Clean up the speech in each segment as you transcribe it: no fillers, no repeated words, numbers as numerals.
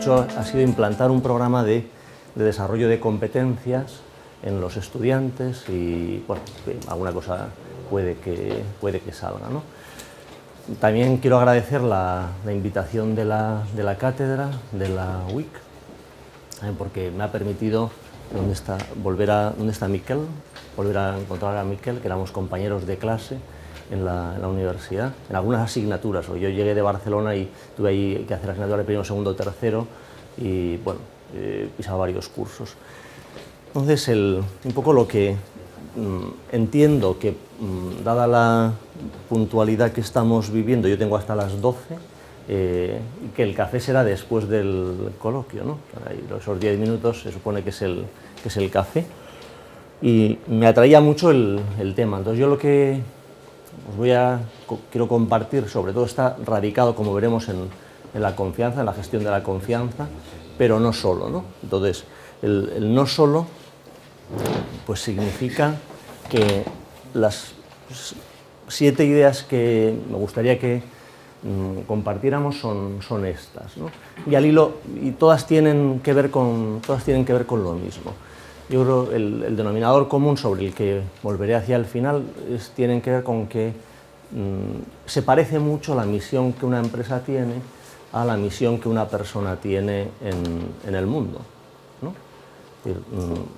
hecho ha sido implantar un programa de desarrollo de competencias en los estudiantes y, bueno, alguna cosa puede que salga, ¿no? También quiero agradecer la invitación de la cátedra, de la UIC, porque me ha permitido ¿dónde está Miquel? Volver a encontrar a Miquel, que éramos compañeros de clase en la universidad, en algunas asignaturas. Yo llegué de Barcelona y tuve ahí que hacer asignaturas de primero, segundo, tercero y, bueno, pisaba varios cursos. Entonces, un poco lo que entiendo que, dada la puntualidad que estamos viviendo, yo tengo hasta las 12, que el café será después del coloquio, ¿no? Esos 10 minutos se supone que es el café, y me atraía mucho el tema. Entonces yo lo que quiero compartir, sobre todo, está radicado, como veremos, en la confianza, en la gestión de la confianza, pero no solo, ¿no? Entonces, el no solo, pues significa que las 7 ideas que me gustaría que compartiéramos son estas, ¿no? Y al hilo, y todas tienen que ver con lo mismo. Yo creo el denominador común sobre el que volveré hacia el final tienen que ver con que se parece mucho la misión que una empresa tiene a la misión que una persona tiene en el mundo, ¿no?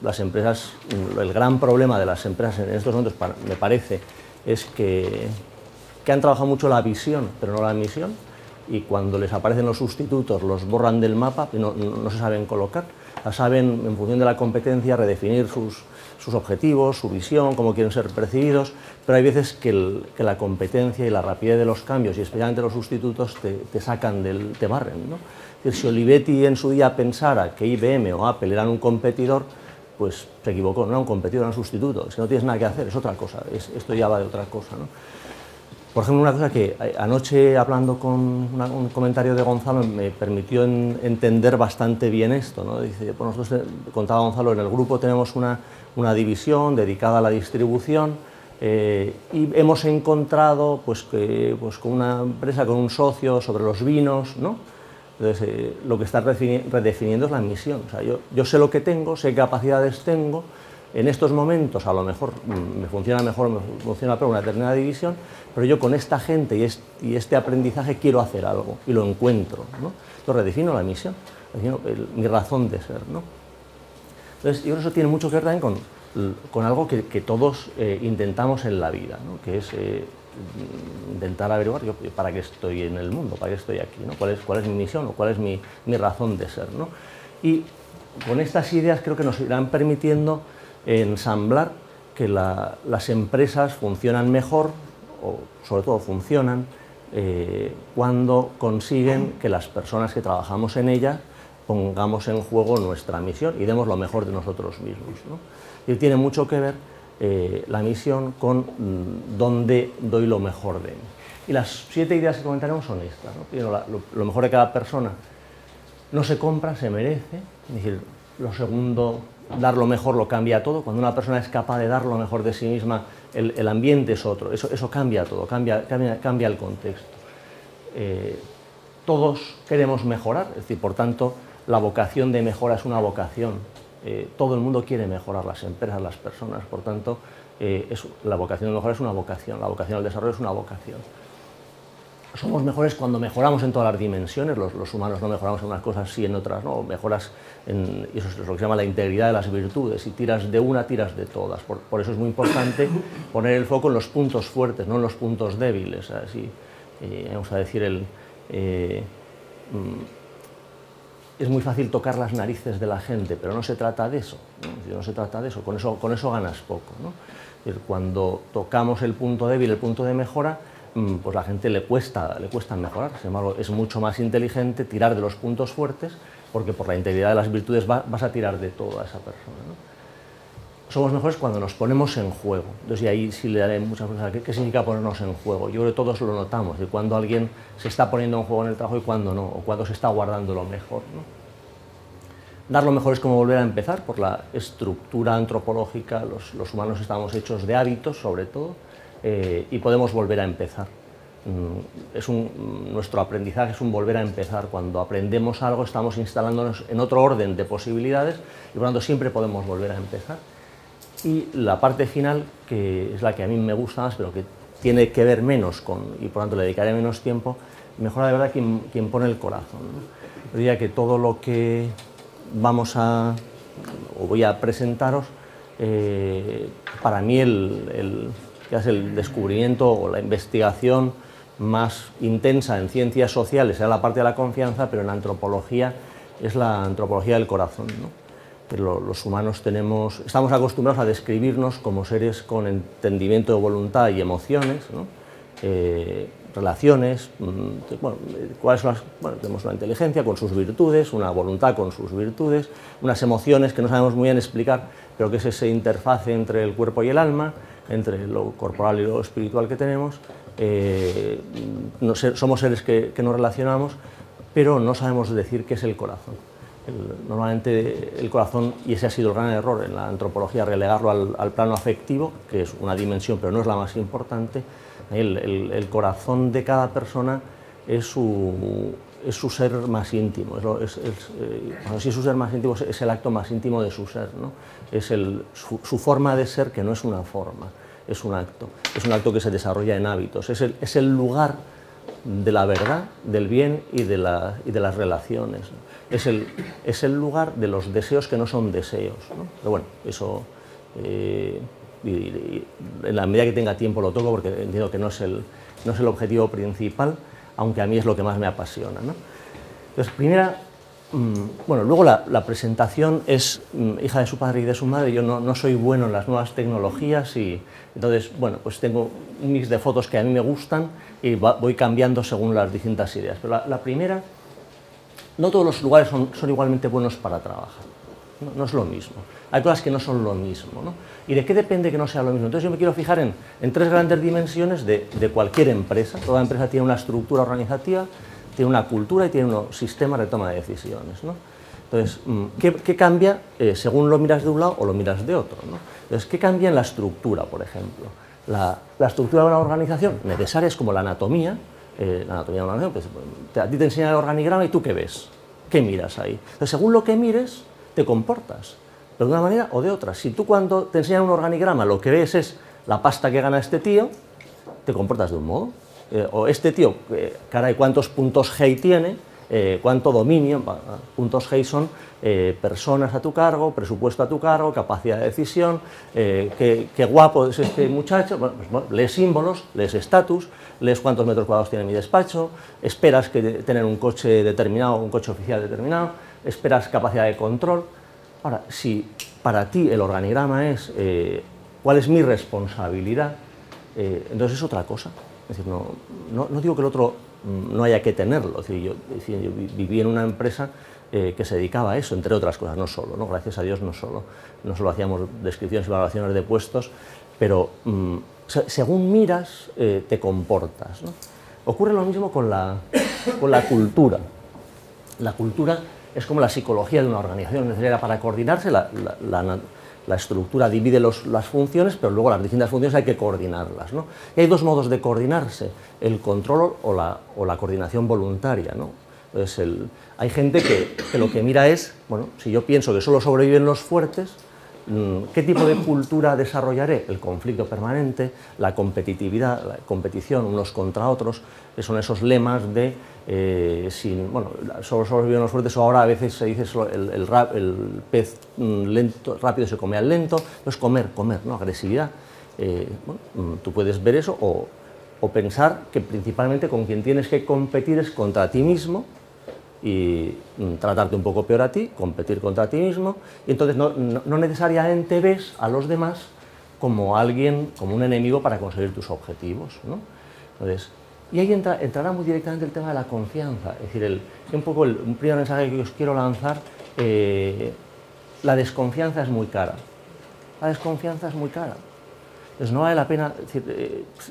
Las empresas, el gran problema de las empresas en estos momentos, me parece, es que han trabajado mucho la visión, pero no la misión, y cuando les aparecen los sustitutos los borran del mapa y no se saben colocar. Saben, en función de la competencia, redefinir sus objetivos, su visión, cómo quieren ser percibidos, pero hay veces que la competencia y la rapidez de los cambios, y especialmente los sustitutos, te sacan te barren, ¿no? Es decir, si Olivetti en su día pensara que IBM o Apple eran un competidor, pues se equivocó, no era un competidor, era un sustituto. Si no tienes nada que hacer, es otra cosa, esto ya va de otra cosa, ¿no? Por ejemplo, una cosa que anoche, hablando con un comentario de Gonzalo, me permitió entender bastante bien esto, ¿no? Dice, pues nosotros, contaba Gonzalo, en el grupo tenemos una división dedicada a la distribución, y hemos encontrado con una empresa, con un socio, sobre los vinos, ¿no? Entonces, lo que está redefiniendo es la misión. O sea, yo sé lo que tengo, sé qué capacidades tengo. En estos momentos a lo mejor me funciona mejor, me funciona peor una determinada división, pero yo con esta gente y este aprendizaje quiero hacer algo y lo encuentro, ¿no? Entonces redefino la misión, redefino mi razón de ser, ¿no? Entonces yo creo que eso tiene mucho que ver también con algo que todos intentamos en la vida, ¿no? Que es intentar averiguar yo para qué estoy en el mundo, para qué estoy aquí, ¿no? ¿Cuál es mi misión o cuál es mi razón de ser, ¿no? Y con estas ideas creo que nos irán permitiendo ensamblar que las empresas funcionan mejor, o sobre todo funcionan, cuando consiguen que las personas que trabajamos en ellas pongamos en juego nuestra misión y demos lo mejor de nosotros mismos, ¿no? Y tiene mucho que ver la misión con dónde doy lo mejor de mí. Y las 7 ideas que comentaremos son estas, ¿no? Primero, lo mejor de cada persona no se compra, se merece. Es decir, lo segundo, dar lo mejor lo cambia todo. Cuando una persona es capaz de dar lo mejor de sí misma, el ambiente es otro, eso cambia todo, cambia el contexto. Todos queremos mejorar, es decir, por tanto, la vocación de mejora es una vocación. Todo el mundo quiere mejorar, las empresas, las personas, por tanto, la vocación de mejora es una vocación, la vocación al desarrollo es una vocación. Somos mejores cuando mejoramos en todas las dimensiones, los humanos no mejoramos en unas cosas, sí en otras no, mejoras y eso es lo que se llama la integridad de las virtudes, si tiras de una, tiras de todas. Por eso es muy importante poner el foco en los puntos fuertes, no en los puntos débiles. Así, vamos a decir, es muy fácil tocar las narices de la gente, pero no se trata de eso, ¿no? No se trata de eso, con eso ganas poco, ¿no? Es decir, cuando tocamos el punto débil, el punto de mejora, pues a la gente le cuesta mejorar. Sin embargo, es mucho más inteligente tirar de los puntos fuertes, porque por la integridad de las virtudes vas a tirar de toda esa persona, ¿no? Somos mejores cuando nos ponemos en juego. Entonces, y ahí sí le daré muchas cosas. ¿Qué significa ponernos en juego? Yo creo que todos lo notamos, de cuando alguien se está poniendo en juego en el trabajo y cuando no, o cuando se está guardando lo mejor, ¿no? Dar lo mejor es como volver a empezar. Por la estructura antropológica, los humanos estamos hechos de hábitos, sobre todo, y podemos volver a empezar. nuestro aprendizaje es un volver a empezar. Cuando aprendemos algo estamos instalándonos en otro orden de posibilidades y por lo tanto siempre podemos volver a empezar. Y la parte final, que es la que a mí me gusta más, pero que tiene que ver menos y por lo tanto le dedicaré menos tiempo, mejora de verdad quien pone el corazón, ¿no? Yo diría que todo lo que voy a presentaros, para mí el descubrimiento o la investigación más intensa en ciencias sociales era la parte de la confianza, pero en antropología es la antropología del corazón, ¿no? Los humanos estamos acostumbrados a describirnos como seres con entendimiento de voluntad y emociones, ¿no? Relaciones, tenemos una inteligencia con sus virtudes, una voluntad con sus virtudes, unas emociones que no sabemos muy bien explicar, pero que es ese interfase entre el cuerpo y el alma, entre lo corporal y lo espiritual que tenemos. Somos seres que nos relacionamos, pero no sabemos decir qué es el corazón. Normalmente el corazón, y ese ha sido el gran error en la antropología, relegarlo al plano afectivo, que es una dimensión, pero no es la más importante. El corazón de cada persona es su ser más íntimo, si es su ser más íntimo, es el acto más íntimo de su ser, ¿no? Es su forma de ser, que no es una forma, es un acto que se desarrolla en hábitos, es el lugar de la verdad, del bien y de las relaciones, ¿no? Es el lugar de los deseos que no son deseos, ¿no? Pero bueno, eso y en la medida que tenga tiempo lo toco, porque entiendo que no es el objetivo principal, aunque a mí es lo que más me apasiona, ¿no? Entonces, luego la presentación es hija de su padre y de su madre. Yo no soy bueno en las nuevas tecnologías y entonces, pues tengo un mix de fotos que a mí me gustan y voy cambiando según las distintas ideas. Pero la primera, no todos los lugares son igualmente buenos para trabajar, no es lo mismo. Hay cosas que no son lo mismo, ¿no? ¿Y de qué depende que no sea lo mismo? Entonces yo me quiero fijar en tres grandes dimensiones de cualquier empresa. Toda empresa tiene una estructura organizativa, tiene una cultura y tiene unos sistemas de toma de decisiones, ¿no? Entonces, ¿qué cambia según lo miras de un lado o lo miras de otro, ¿no? Entonces, ¿qué cambia en la estructura, por ejemplo? La estructura de una organización necesaria es como la anatomía. La anatomía de una organización, pues, a ti te enseñan el organigrama y tú ¿qué ves? ¿Qué miras ahí? Entonces, según lo que mires, te comportas, pero de una manera o de otra. Si tú cuando te enseñan un organigrama lo que ves es la pasta que gana este tío, te comportas de un modo. O este tío, caray, ¿cuántos puntos G tiene? ¿Cuánto dominio? Puntos G son personas a tu cargo, presupuesto a tu cargo, capacidad de decisión, qué guapo es este muchacho. Lees símbolos, lees estatus, lees cuántos metros cuadrados tiene mi despacho, esperas tener un coche determinado, un coche oficial determinado, esperas capacidad de control. Ahora, si para ti el organigrama es cuál es mi responsabilidad, entonces es otra cosa. Es decir, no digo que el otro no haya que tenerlo. Es decir, yo viví en una empresa que se dedicaba a eso, entre otras cosas, no solo, ¿no? Gracias a Dios no solo hacíamos descripciones y valoraciones de puestos, pero según miras te comportas, ¿no? Ocurre lo mismo con la cultura. La cultura es como la psicología de una organización necesaria para coordinarse. La estructura divide las funciones, pero luego las distintas funciones hay que coordinarlas, ¿no? Y hay dos modos de coordinarse, el control o la coordinación voluntaria, ¿no? Entonces, hay gente que lo que mira es, bueno, si yo pienso que solo sobreviven los fuertes, ¿qué tipo de cultura desarrollaré? El conflicto permanente, la competitividad, la competición unos contra otros, que son esos lemas de solo sobreviven los fuertes, o ahora a veces se dice el pez lento, rápido se come al lento. Entonces comer, ¿no? Agresividad. Tú puedes ver eso o pensar que principalmente con quien tienes que competir es contra ti mismo y tratarte un poco peor a ti, competir contra ti mismo, y entonces no necesariamente ves a los demás como alguien, como un enemigo para conseguir tus objetivos, ¿no? Entonces, y ahí entrará muy directamente el tema de la confianza. Es decir, un primer mensaje que os quiero lanzar, la desconfianza es muy cara. La desconfianza es muy cara. Entonces no vale la pena,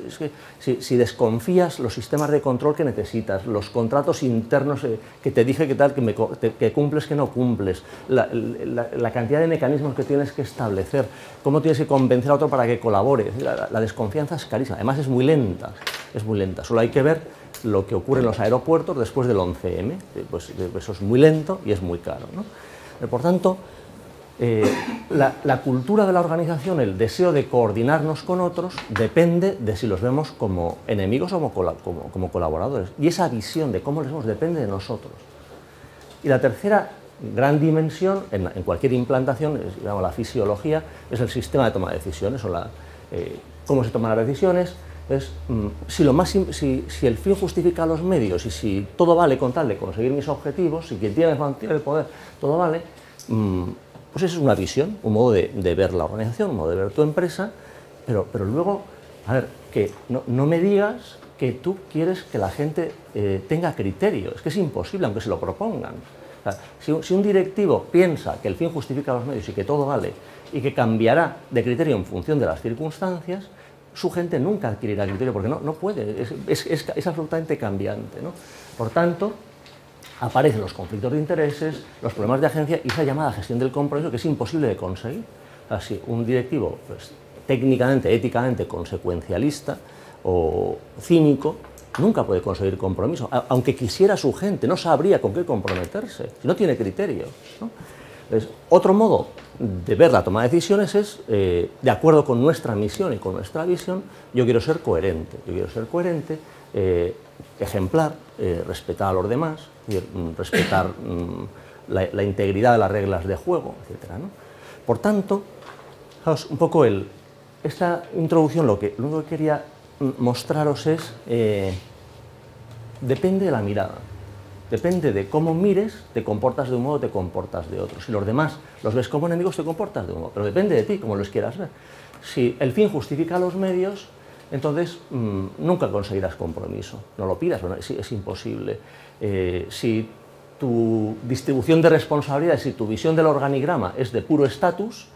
es que si desconfías, los sistemas de control que necesitas, los contratos internos que te dije que cumples, que no cumples, la cantidad de mecanismos que tienes que establecer, cómo tienes que convencer a otro para que colabore, la desconfianza es carísima, además es muy lenta. es muy lenta. Solo hay que ver lo que ocurre en los aeropuertos después del 11M, pues eso es muy lento y es muy caro, ¿no? Por tanto, la cultura de la organización, el deseo de coordinarnos con otros, depende de si los vemos como enemigos o como colaboradores. Y esa visión de cómo les vemos depende de nosotros. Y la tercera gran dimensión en cualquier implantación, digamos, la fisiología, es el sistema de toma de decisiones, o cómo se toman las decisiones. Es, si el fin justifica los medios y si todo vale con tal de conseguir mis objetivos, si quien tiene el poder, todo vale, pues eso es una visión, un modo de ver la organización, un modo de ver tu empresa, pero luego, a ver, que no me digas que tú quieres que la gente tenga criterio, es que es imposible, aunque se lo propongan. O sea, si un directivo piensa que el fin justifica los medios y que todo vale, y que cambiará de criterio en función de las circunstancias, su gente nunca adquirirá criterio, porque no puede, es absolutamente cambiante, ¿no? Por tanto, aparecen los conflictos de intereses, los problemas de agencia y esa llamada gestión del compromiso que es imposible de conseguir. O sea, si un directivo, pues, técnicamente, éticamente consecuencialista o cínico, nunca puede conseguir compromiso, aunque quisiera su gente, no sabría con qué comprometerse, si no tiene criterio, ¿no? Entonces, otro modo de ver la toma de decisiones es, de acuerdo con nuestra misión y con nuestra visión, yo quiero ser coherente, ejemplar, respetar a los demás, respetar la integridad de las reglas de juego, etc., ¿no? Por tanto, fijaos, un poco esta introducción, lo único que quería mostraros es, depende de la mirada. Depende de cómo mires, te comportas de un modo, te comportas de otro. Si los demás los ves como enemigos, te comportas de un modo. Pero depende de ti, como los quieras ver. Si el fin justifica los medios, entonces nunca conseguirás compromiso. No lo pidas, bueno, es imposible. Si tu distribución de responsabilidades, si tu visión del organigrama es de puro estatus,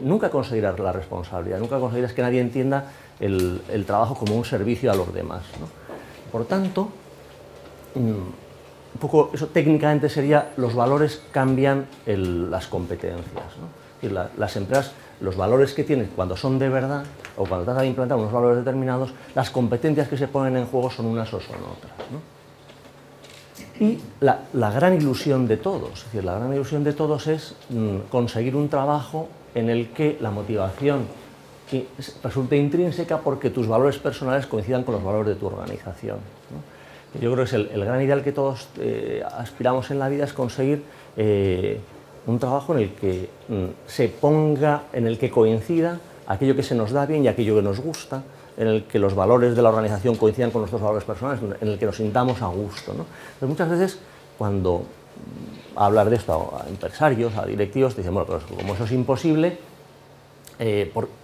nunca conseguirás la responsabilidad, nunca conseguirás que nadie entienda el trabajo como un servicio a los demás, ¿no? Por tanto, un poco eso técnicamente sería, los valores cambian las competencias, ¿no? Es decir, las empresas, los valores que tienen cuando son de verdad, o cuando tratan de implantar unos valores determinados, las competencias que se ponen en juego son unas o son otras, ¿no? Y la gran ilusión de todos, es decir, la gran ilusión de todos es conseguir un trabajo en el que la motivación resulte intrínseca porque tus valores personales coincidan con los valores de tu organización, ¿no? Yo creo que es el gran ideal que todos aspiramos en la vida, es conseguir un trabajo en el que en el que coincida aquello que se nos da bien y aquello que nos gusta, en el que los valores de la organización coincidan con nuestros valores personales, en el que nos sintamos a gusto, ¿no? Pero muchas veces, cuando hablar de esto a empresarios, a directivos, dicen, bueno, pero como eso es imposible,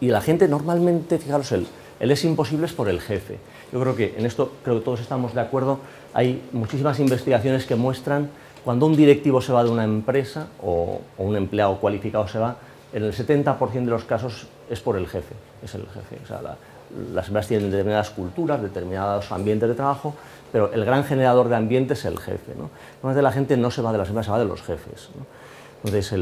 y la gente normalmente, fijaros, el es imposible es por el jefe. Yo creo que en esto todos estamos de acuerdo. Hay muchísimas investigaciones que muestran cuando un directivo se va de una empresa o un empleado cualificado se va, en el 70% de los casos es por el jefe, es el jefe. O sea, las empresas tienen determinadas culturas, determinados ambientes de trabajo, pero el gran generador de ambiente es el jefe, ¿no? Normalmente la gente no se va de las empresas, se va de los jefes, ¿no? Entonces,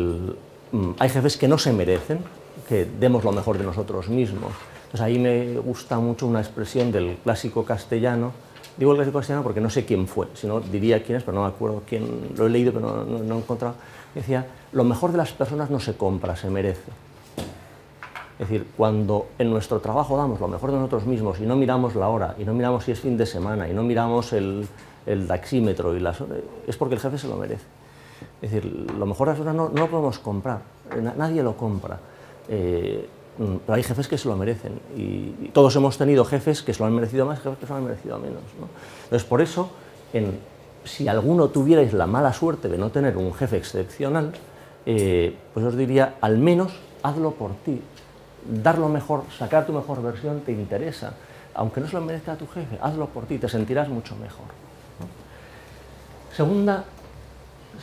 hay jefes que no se merecen que demos lo mejor de nosotros mismos. Entonces, ahí me gusta mucho una expresión del clásico castellano. Digo el clásico castellano porque no sé quién fue, si no diría quién es, pero no me acuerdo quién, lo he leído pero no he encontrado. Decía, lo mejor de las personas no se compra, se merece. Es decir, cuando en nuestro trabajo damos lo mejor de nosotros mismos y no miramos la hora, y no miramos si es fin de semana, y no miramos el taxímetro, es porque el jefe se lo merece. Es decir, lo mejor de las personas no lo podemos comprar, nadie lo compra. Pero hay jefes que se lo merecen y todos hemos tenido jefes que se lo han merecido más, jefes que se lo han merecido menos, ¿no? Entonces, por eso, si alguno tuvierais la mala suerte de no tener un jefe excepcional, pues os diría, al menos hazlo por ti. Dar lo mejor, sacar tu mejor versión te interesa. Aunque no se lo merezca a tu jefe, hazlo por ti, te sentirás mucho mejor, ¿no?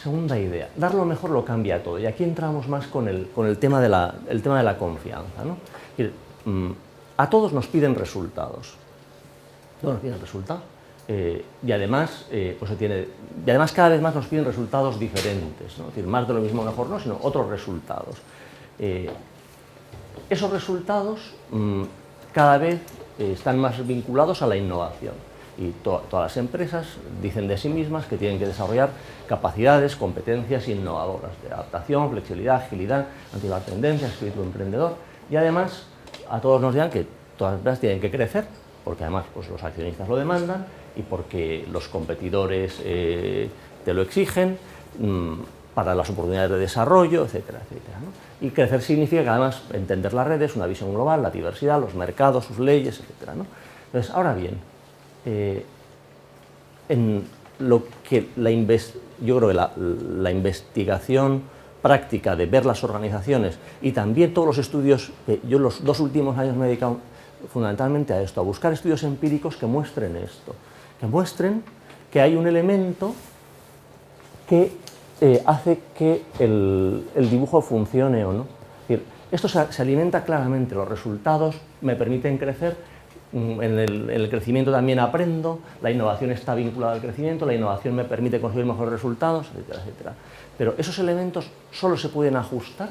Segunda idea, dar lo mejor lo cambia todo. Y aquí entramos más con el tema de la confianza, ¿no? Es decir, a todos nos piden resultados. Todos nos piden resultados. Y además cada vez más nos piden resultados diferentes, ¿no? Es decir, más de lo mismo mejor no, sino otros resultados. Esos resultados cada vez están más vinculados a la innovación. Y todas las empresas dicen de sí mismas que tienen que desarrollar capacidades, competencias innovadoras de adaptación, flexibilidad, agilidad, antiguar tendencias, espíritu emprendedor, y además a todos nos dirán que todas las empresas tienen que crecer, porque además pues, los accionistas lo demandan y porque los competidores te lo exigen, para las oportunidades de desarrollo, etcétera, etcétera, ¿no? Y crecer significa que además entender las redes, una visión global, la diversidad, los mercados, sus leyes, etcétera, ¿no? Entonces, ahora bien, en lo que yo creo que la investigación práctica de ver las organizaciones y también todos los estudios, que yo los 2 últimos años me he dedicado fundamentalmente a esto, a buscar estudios empíricos que muestren esto, que muestren que hay un elemento que hace que el dibujo funcione o no. Es decir, esto se alimenta claramente, los resultados me permiten crecer, en el crecimiento también aprendo, la innovación está vinculada al crecimiento, la innovación me permite conseguir mejores resultados, etcétera, etcétera. Pero esos elementos solo se pueden ajustar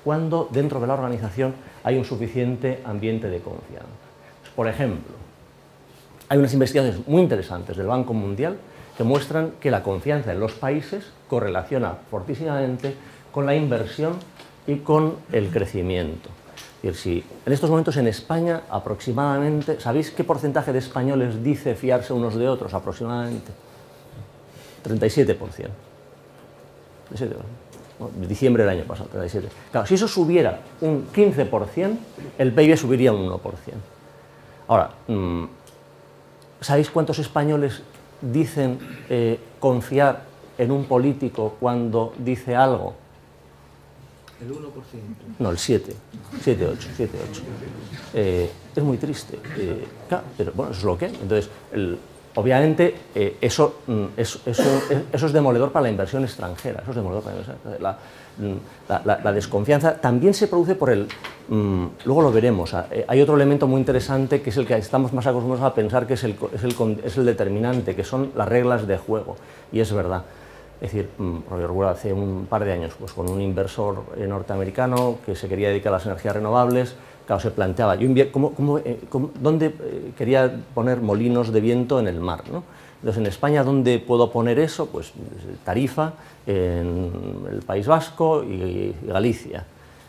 cuando dentro de la organización hay un suficiente ambiente de confianza. Por ejemplo, hay unas investigaciones muy interesantes del Banco Mundial que muestran que la confianza en los países correlaciona fortísimamente con la inversión y con el crecimiento. Es decir, si en estos momentos en España aproximadamente, ¿sabéis qué porcentaje de españoles dice fiarse unos de otros? Aproximadamente 37%. 37%. Diciembre del año pasado, 37%. Claro, si eso subiera un 15%, el PIB subiría un 1%. Ahora, ¿sabéis cuántos españoles dicen confiar en un político cuando dice algo? El 1%. No, el 8. Es muy triste. Claro, pero bueno, eso es lo que hay. Entonces, obviamente, eso es demoledor para la inversión extranjera. Eso es demoledor para la inversión extranjera. La desconfianza también se produce por el... luego lo veremos. Hay otro elemento muy interesante que es el que estamos más acostumbrados a pensar que es el determinante, que son las reglas de juego. Y es verdad. Es decir, porque recuerdo hace un par de años, pues con un inversor norteamericano que se quería dedicar a las energías renovables, claro, se planteaba, ¿dónde quería poner molinos de viento en el mar, ¿no? Entonces, en España, ¿dónde puedo poner eso? Pues Tarifa, en el País Vasco y Galicia.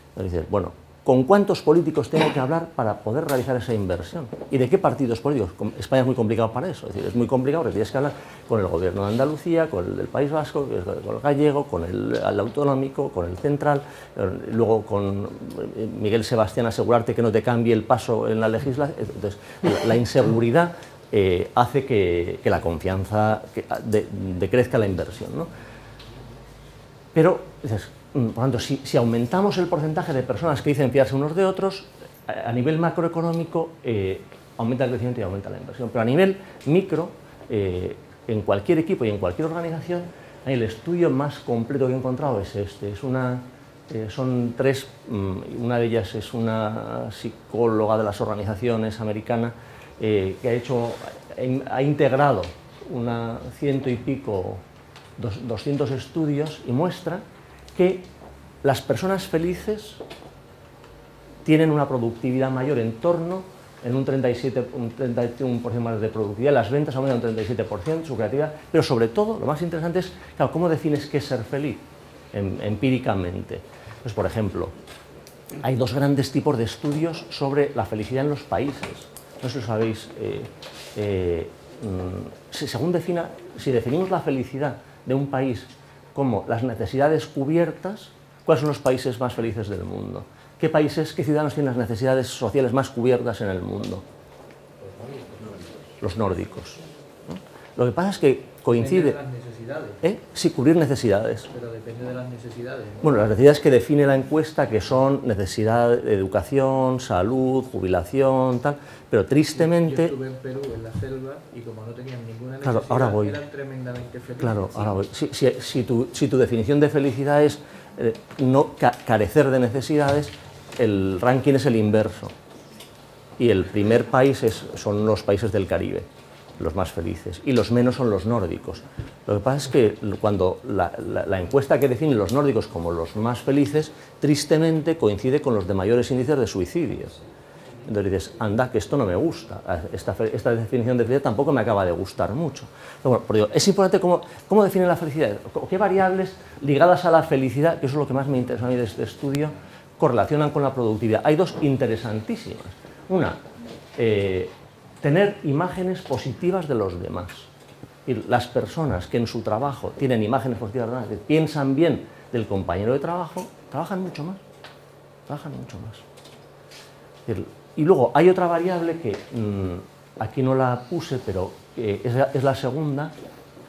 Entonces, dices, bueno, ¿con cuántos políticos tengo que hablar para poder realizar esa inversión? ¿Y de qué partidos políticos? España es muy complicado para eso, es decir, es muy complicado porque tienes que hablar con el gobierno de Andalucía, con el del País Vasco, con el gallego, con el autonómico, con el central, luego con Miguel Sebastián asegurarte que no te cambie el paso en la legislación. Entonces, la inseguridad hace que la confianza decrezca la inversión, ¿no? Pero, dices, por tanto, si aumentamos el porcentaje de personas que dicen fiarse unos de otros, a nivel macroeconómico aumenta el crecimiento y aumenta la inversión. Pero a nivel micro, en cualquier equipo y en cualquier organización, el estudio más completo que he encontrado es este. Son 3, una de ellas es una psicóloga de las organizaciones americana que ha integrado 100 y pico, 200 estudios y muestra que las personas felices tienen una productividad mayor en torno en un 31% más de productividad, las ventas aumentan un 37%, su creatividad, pero sobre todo, lo más interesante es, claro, ¿cómo defines qué es ser feliz empíricamente? Pues, por ejemplo, hay 2 grandes tipos de estudios sobre la felicidad en los países. No sé si lo sabéis. Si definimos la felicidad de un país como las necesidades cubiertas, ¿cuáles son los países más felices del mundo? ¿Qué ciudadanos tienen las necesidades sociales más cubiertas en el mundo? Los nórdicos, ¿no? Lo que pasa es que coincide... Depende de las necesidades. Sí, cubrir necesidades. Pero depende de las necesidades, ¿no? Bueno, las necesidades que define la encuesta, que son necesidad de educación, salud, jubilación, tal, pero tristemente... Yo estuve en Perú, en la selva, y como no tenían ninguna necesidad, claro, ahora voy. eran tremendamente felices. Claro, ahora voy. Si tu definición de felicidad es no carecer de necesidades, el ranking es el inverso. Y el primer país son los países del Caribe, los más felices, y los menos son los nórdicos. Lo que pasa es que cuando la encuesta que define los nórdicos como los más felices, tristemente coincide con los de mayores índices de suicidio. Entonces dices, anda, que esto no me gusta, esta definición de felicidad tampoco me acaba de gustar mucho. Pero bueno, pero es importante cómo definen la felicidad, qué variables ligadas a la felicidad, que eso es lo que más me interesa a mí de este estudio, correlacionan con la productividad. Hay dos interesantísimas. Una, tener imágenes positivas de los demás. Y las personas que en su trabajo tienen imágenes positivas de los demás, que piensan bien del compañero de trabajo, trabajan mucho más. Y luego hay otra variable que aquí no la puse, pero es la segunda,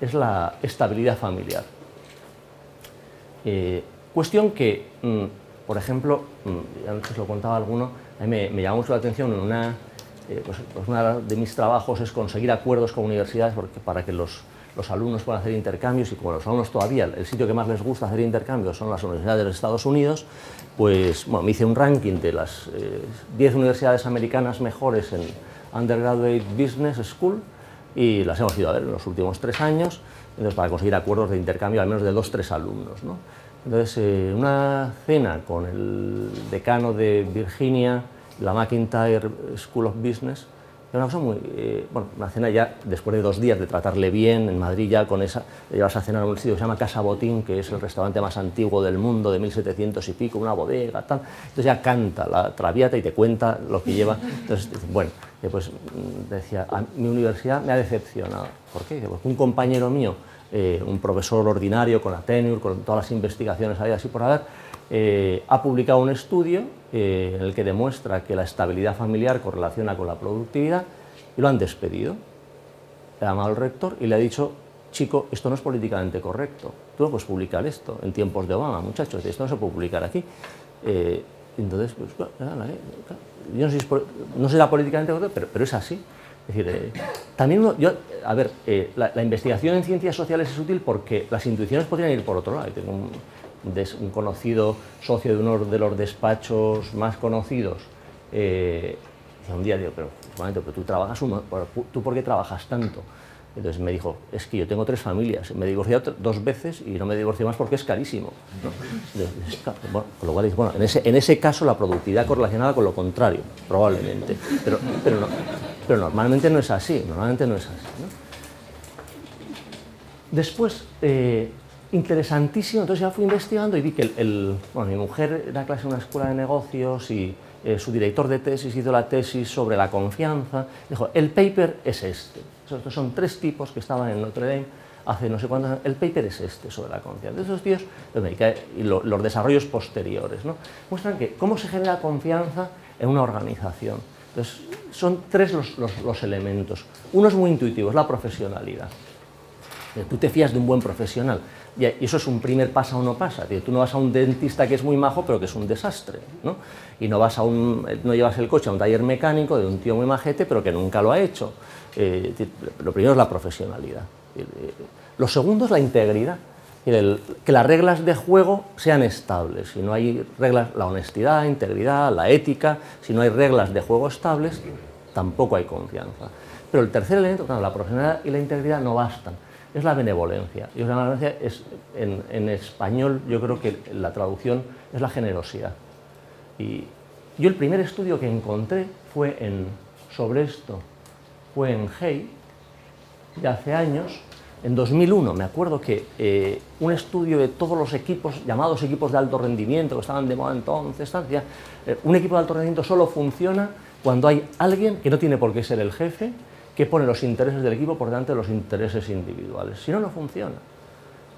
es la estabilidad familiar. Cuestión que, por ejemplo, antes lo contaba alguno, a mí me llamó mucho la atención en una de mis trabajos es conseguir acuerdos con universidades para que los alumnos puedan hacer intercambios, y como los alumnos todavía el sitio que más les gusta hacer intercambios son las universidades de los Estados Unidos, pues bueno, me hice un ranking de las 10 universidades americanas mejores en Undergraduate Business School y las hemos ido a ver en los últimos 3 años, entonces para conseguir acuerdos de intercambio al menos de 2-3 alumnos, ¿no? Entonces, una cena con el decano de Virginia, la McIntyre School of Business, era una cosa muy... bueno, una cena ya después de 2 días de tratarle bien, en Madrid ya con esa... llevas a cenar en un sitio que se llama Casa Botín, que es el restaurante más antiguo del mundo, de 1700 y pico, una bodega, tal. Entonces ya canta la Traviata y te cuenta lo que lleva. Entonces, bueno, pues decía, mi universidad me ha decepcionado. ¿Por qué? Dice, porque un compañero mío, un profesor ordinario con la tenure, con todas las investigaciones habidas así por haber, ha publicado un estudio en el que demuestra que la estabilidad familiar correlaciona con la productividad, y lo han despedido. Le ha llamado al rector y le ha dicho, chico, esto no es políticamente correcto, tú no puedes publicar esto en tiempos de Obama, muchachos, esto no se puede publicar aquí. Entonces, pues, yo no sé si era políticamente correcto, pero es así. Es decir, también la investigación en ciencias sociales es útil porque las intuiciones podrían ir por otro lado. Tengo un conocido socio de uno de los despachos más conocidos, un día digo, pero tú trabajas, ¿tú por qué trabajas tanto? Entonces me dijo, es que yo tengo 3 familias, me he divorciado 2 veces y no me divorcio más porque es carísimo, ¿no? Bueno, con lo cual, bueno, en ese caso la productividad correlacionada con lo contrario, probablemente, pero normalmente no es así, ¿no? Después, interesantísimo, entonces ya fui investigando y vi que mi mujer da clase en una escuela de negocios y su director de tesis hizo la tesis sobre la confianza. Dijo, el paper es este. Estos son 3 tipos que estaban en Notre Dame hace no sé cuántos años. El paper es este, sobre la confianza. Esos tíos, y los desarrollos posteriores, ¿no? Muestran que cómo se genera confianza en una organización. Entonces, son 3 los elementos. Uno es muy intuitivo, es la profesionalidad. Tú te fías de un buen profesional. Y eso es un primer pasa o no pasa. Tú no vas a un dentista que es muy majo, pero que es un desastre, ¿no? Y no llevas el coche a un taller mecánico de un tío muy majete, pero que nunca lo ha hecho. Lo primero es la profesionalidad. Lo segundo es la integridad. Que las reglas de juego sean estables. Si no hay reglas, la honestidad, la integridad, la ética, si no hay reglas de juego estables, tampoco hay confianza. Pero el tercer elemento, claro, la profesionalidad y la integridad no bastan. Es la benevolencia. Y la benevolencia es, en español, yo creo que la traducción es la generosidad. Y yo el primer estudio que encontré sobre esto fue en Hay, de hace años, en 2001. Me acuerdo que un estudio de todos los equipos, llamados equipos de alto rendimiento, que estaban de moda entonces, un equipo de alto rendimiento solo funciona cuando hay alguien, que no tiene por qué ser el jefe, que pone los intereses del equipo por delante de los intereses individuales. Si no, no funciona.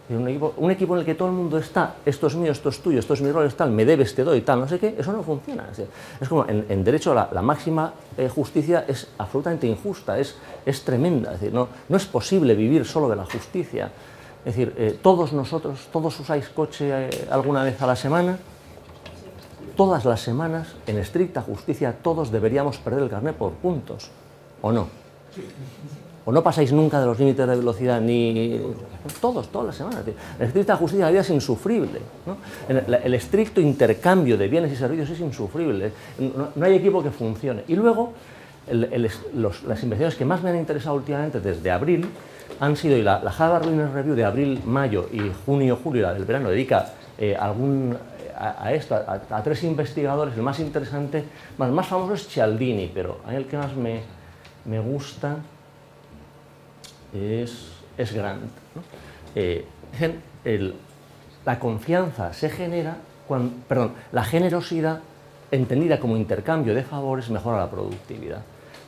Un equipo en el que todo el mundo está, esto es mío, esto es tuyo, esto es mi rol, tal, me debes, te doy, tal, no sé qué, eso no funciona. Es como en derecho la máxima justicia es absolutamente injusta, es tremenda. Es decir, no es posible vivir solo de la justicia. Es decir, todos usáis coche alguna vez a la semana. Todas las semanas, en estricta justicia, todos deberíamos perder el carnet por puntos, ¿o no? O no pasáis nunca de los límites de velocidad, todas las semanas. En estricta justicia la vida es insufrible, ¿no? El estricto intercambio de bienes y servicios es insufrible. No hay equipo que funcione. Y luego, las investigaciones que más me han interesado últimamente desde abril han sido, y la Harvard Business Review de abril, mayo y junio, julio, la del verano, dedica a esto, a 3 investigadores. El más interesante, más famoso es Cialdini, pero a mí el que más me gusta es Grant, ¿no? La confianza se genera cuando, la generosidad entendida como intercambio de favores mejora la productividad.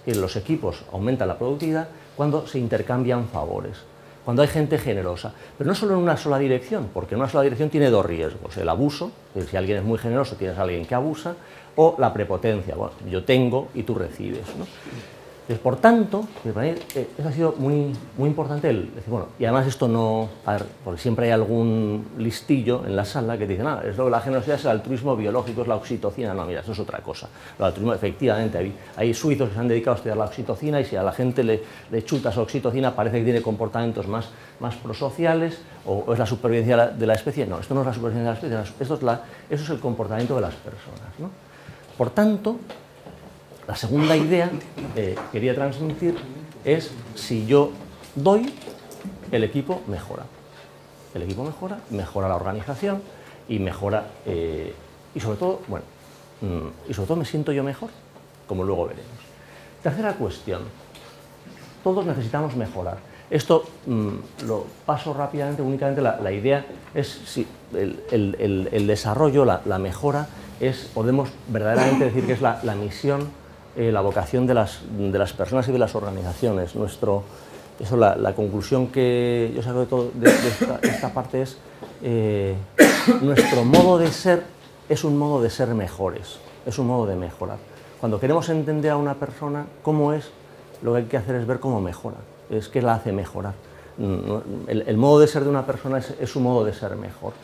Los equipos aumentan la productividad cuando se intercambian favores, cuando hay gente generosa, pero no solo en una sola dirección, porque en una sola dirección tiene 2 riesgos: el abuso, si alguien es muy generoso tienes a alguien que abusa, o la prepotencia, bueno, yo tengo y tú recibes, ¿no? Entonces, por tanto, para mí eso ha sido muy importante, decir, bueno, y además esto no, a ver, porque siempre hay algún listillo en la sala que te dice, no, es lo que la generosidad es el altruismo biológico, es la oxitocina. No, mira, eso es otra cosa. El altruismo, efectivamente, hay suizos que se han dedicado a estudiar la oxitocina, y si a la gente le chutas oxitocina parece que tiene comportamientos más prosociales, o es la supervivencia de la especie. No, esto no es la supervivencia de la especie, eso es el comportamiento de las personas, ¿no? Por tanto, la segunda idea que quería transmitir es: si yo doy, el equipo mejora. El equipo mejora la organización y mejora, y sobre todo, bueno, y sobre todo me siento yo mejor, como luego veremos. Tercera cuestión: todos necesitamos mejorar. Esto lo paso rápidamente. Únicamente la idea es si el desarrollo, la mejora, podemos verdaderamente decir que es la misión, la vocación de las personas y de las organizaciones. La conclusión que yo saco de esta parte es: nuestro modo de ser es un modo de ser mejores, es un modo de mejorar. Cuando queremos entender a una persona cómo es, lo que hay que hacer es ver cómo mejora, es qué la hace mejorar. El modo de ser de una persona es su modo de ser mejor.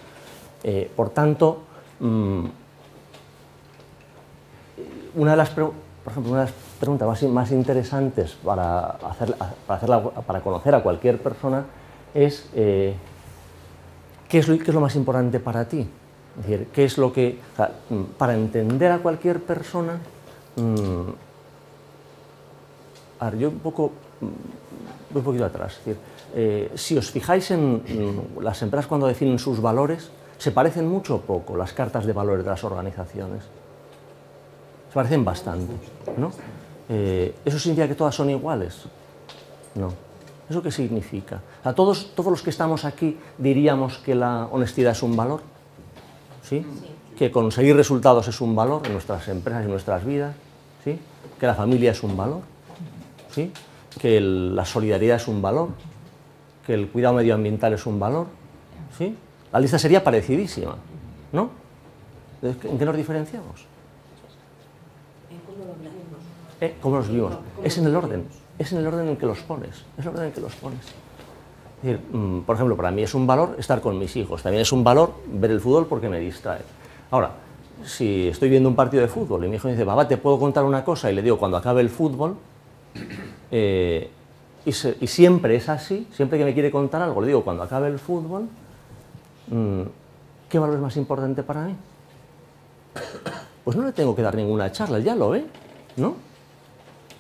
Por tanto, una de las preguntas más interesantes para conocer a cualquier persona es: ¿qué es lo más importante para ti? Es decir, ¿qué es lo que, o sea, para entender a cualquier persona? A ver, yo voy un poquito atrás. Es decir, si os fijáis en las empresas cuando definen sus valores, ¿se parecen mucho o poco las cartas de valores de las organizaciones? Se parecen bastante, ¿no? ¿Eso significa que todas son iguales? No. ¿Eso qué significa? O sea, todos los que estamos aquí diríamos que la honestidad es un valor, ¿sí? Que conseguir resultados es un valor en nuestras empresas y nuestras vidas, ¿sí? Que la familia es un valor, ¿sí? Que la solidaridad es un valor, que el cuidado medioambiental es un valor, ¿sí? La lista sería parecidísima, ¿no? ¿En qué nos diferenciamos? ¿Cómo los vivimos? Es en el orden en que los pones, es el orden en que los pones. Es decir, por ejemplo, para mí es un valor estar con mis hijos, también es un valor ver el fútbol porque me distrae. Ahora, si estoy viendo un partido de fútbol y mi hijo me dice, papá, ¿te puedo contar una cosa? Y le digo, cuando acabe el fútbol, y siempre es así, siempre que me quiere contar algo, le digo, cuando acabe el fútbol, ¿qué valor es más importante para mí? Pues no le tengo que dar ninguna charla, él ya lo ve, ¿no?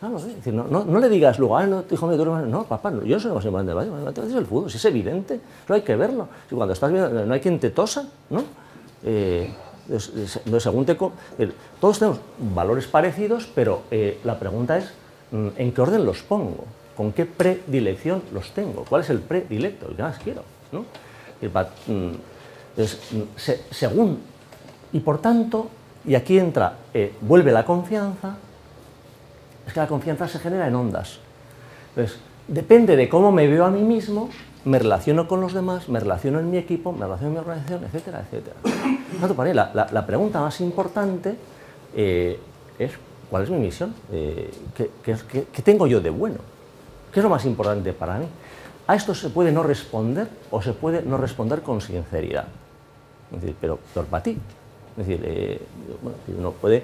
Claro, es decir, no le digas luego, no, hijo mío, tú eres más... No, papá, yo no soy más importante, es el fútbol, si es evidente, no hay que verlo. Si cuando estás viendo, no hay quien te tosa, ¿no? Según todos tenemos valores parecidos, pero la pregunta es, ¿en qué orden los pongo? ¿Con qué predilección los tengo? ¿Cuál es el predilecto, el que más quiero, ¿no? Según, y por tanto, y aquí entra, vuelve la confianza. Es que la confianza se genera en ondas. Entonces, depende de cómo me veo a mí mismo, me relaciono con los demás, me relaciono en mi equipo, me relaciono en mi organización, etcétera, etcétera. Por tanto, para mí, la pregunta más importante es, ¿cuál es mi misión? ¿Qué tengo yo de bueno? ¿Qué es lo más importante para mí? A esto se puede no responder o se puede no responder con sinceridad. Es decir, pero para ti. Es decir, bueno, uno puede...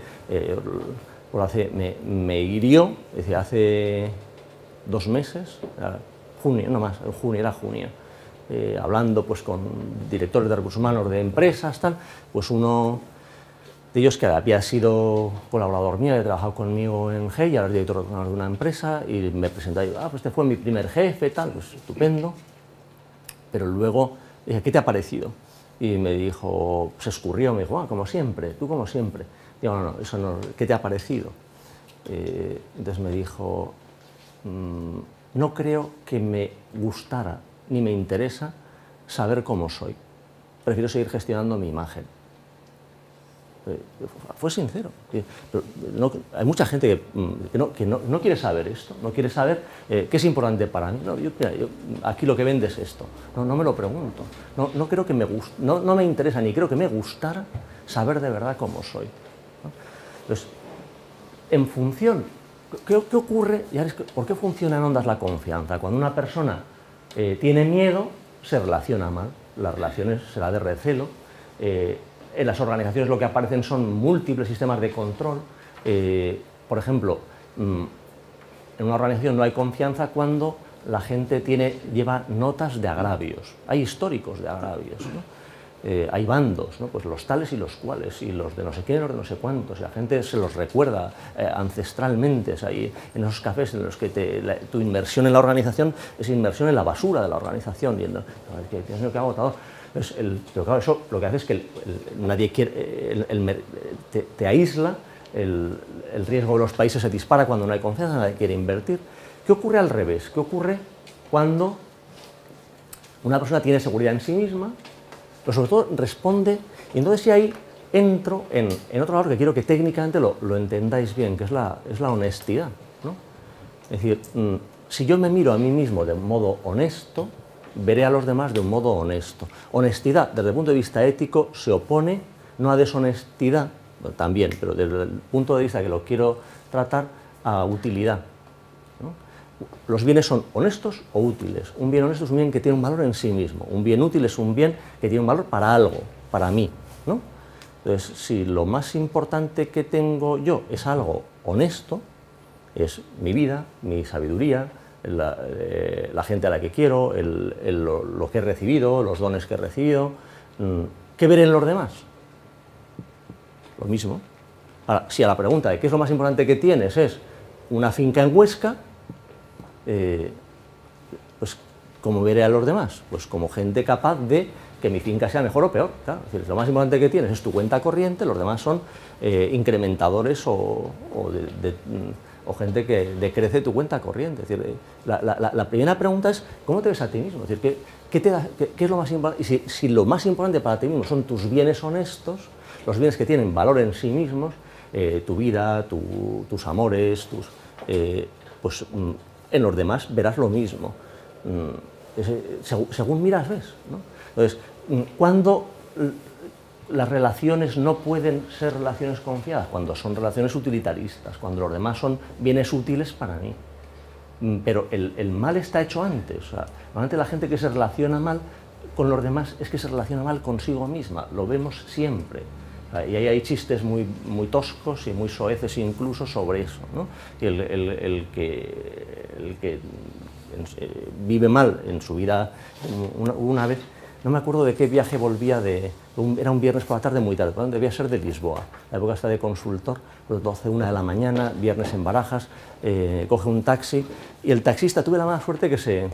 me hirió, es decir, hace 2 meses, junio, no más, era junio, hablando pues con directores de recursos humanos de empresas, tal, pues uno de ellos que había sido colaborador mío, había trabajado conmigo en GEI, ahora es director de una empresa, y me presentó y pues este fue mi primer jefe, tal, pues estupendo, pero luego dije, ¿qué te ha parecido? y me dijo, se escurrió, me dijo, como siempre, tú como siempre. Digo, no, eso no, ¿qué te ha parecido? Entonces me dijo, no creo que me gustara ni me interesa saber cómo soy. Prefiero seguir gestionando mi imagen. Fue sincero. Pero no, hay mucha gente que no quiere saber esto, no quiere saber qué es importante para mí. No, mira, aquí lo que vende es esto. No me lo pregunto. No creo que no me interesa ni creo que me gustara saber de verdad cómo soy, ¿no? Entonces, en función, ¿qué ocurre? ¿Por qué funciona en Ondas la confianza? Cuando una persona tiene miedo, se relaciona mal. Las relaciones se da de recelo. En las organizaciones lo que aparecen son múltiples sistemas de control. Por ejemplo, en una organización no hay confianza cuando la gente lleva notas de agravios. Hay históricos de agravios, ¿no? Hay bandos, ¿no? Pues los tales y los cuales, y los de no sé quién, los de no sé cuántos, y la gente se los recuerda ancestralmente. Ahí, en esos cafés en los que tu inmersión en la organización es inmersión en la basura de la organización, viendo, ¿qué ha votado? Pero claro, eso lo que hace es que nadie quiere, te aísla, el riesgo de los países se dispara cuando no hay confianza, nadie quiere invertir. ¿Qué ocurre al revés? ¿Qué ocurre cuando una persona tiene seguridad en sí misma, pero sobre todo responde? Y entonces si ahí entro en otro valor que quiero que técnicamente lo entendáis bien, que es la honestidad, ¿no? Es decir, si yo me miro a mí mismo de modo honesto, veré a los demás de un modo honesto. Honestidad, desde el punto de vista ético, se opone no a deshonestidad, también, pero desde el punto de vista que lo quiero tratar, a utilidad, ¿no? Los bienes son honestos o útiles. Un bien honesto es un bien que tiene un valor en sí mismo. Un bien útil es un bien que tiene un valor para algo, para mí, ¿no? Entonces, si lo más importante que tengo yo es algo honesto, es mi vida, mi sabiduría, la gente a la que quiero, lo que he recibido, los dones que he recibido, ¿qué veré en los demás? Lo mismo. Ahora, si a la pregunta de qué es lo más importante que tienes es una finca en Huesca, pues ¿cómo veré a los demás? Pues como gente capaz de que mi finca sea mejor o peor. Claro. Es decir, lo más importante que tienes es tu cuenta corriente, los demás son incrementadores o gente que decrece tu cuenta corriente. Es decir, la primera pregunta es ¿cómo te ves a ti mismo? Es decir, ¿qué es lo más importante? Y si lo más importante para ti mismo son tus bienes honestos, los bienes que tienen valor en sí mismos, tu vida, tus amores, pues en los demás verás lo mismo. Según miras, ves, ¿no? Entonces, cuando las relaciones no pueden ser relaciones confiadas, cuando son relaciones utilitaristas, cuando los demás son bienes útiles para mí. Pero el mal está hecho antes. O sea, normalmente la gente que se relaciona mal con los demás es que se relaciona mal consigo misma, lo vemos siempre. O sea, y ahí hay chistes muy toscos y muy soeces incluso sobre eso, ¿no? Y el que vive mal en su vida, una vez, no me acuerdo de qué viaje volvía, era un viernes por la tarde muy tarde, debía ser de Lisboa, la época está de consultor, 12, 1 de la mañana, viernes en Barajas, coge un taxi y el taxista, tuve la mala suerte que se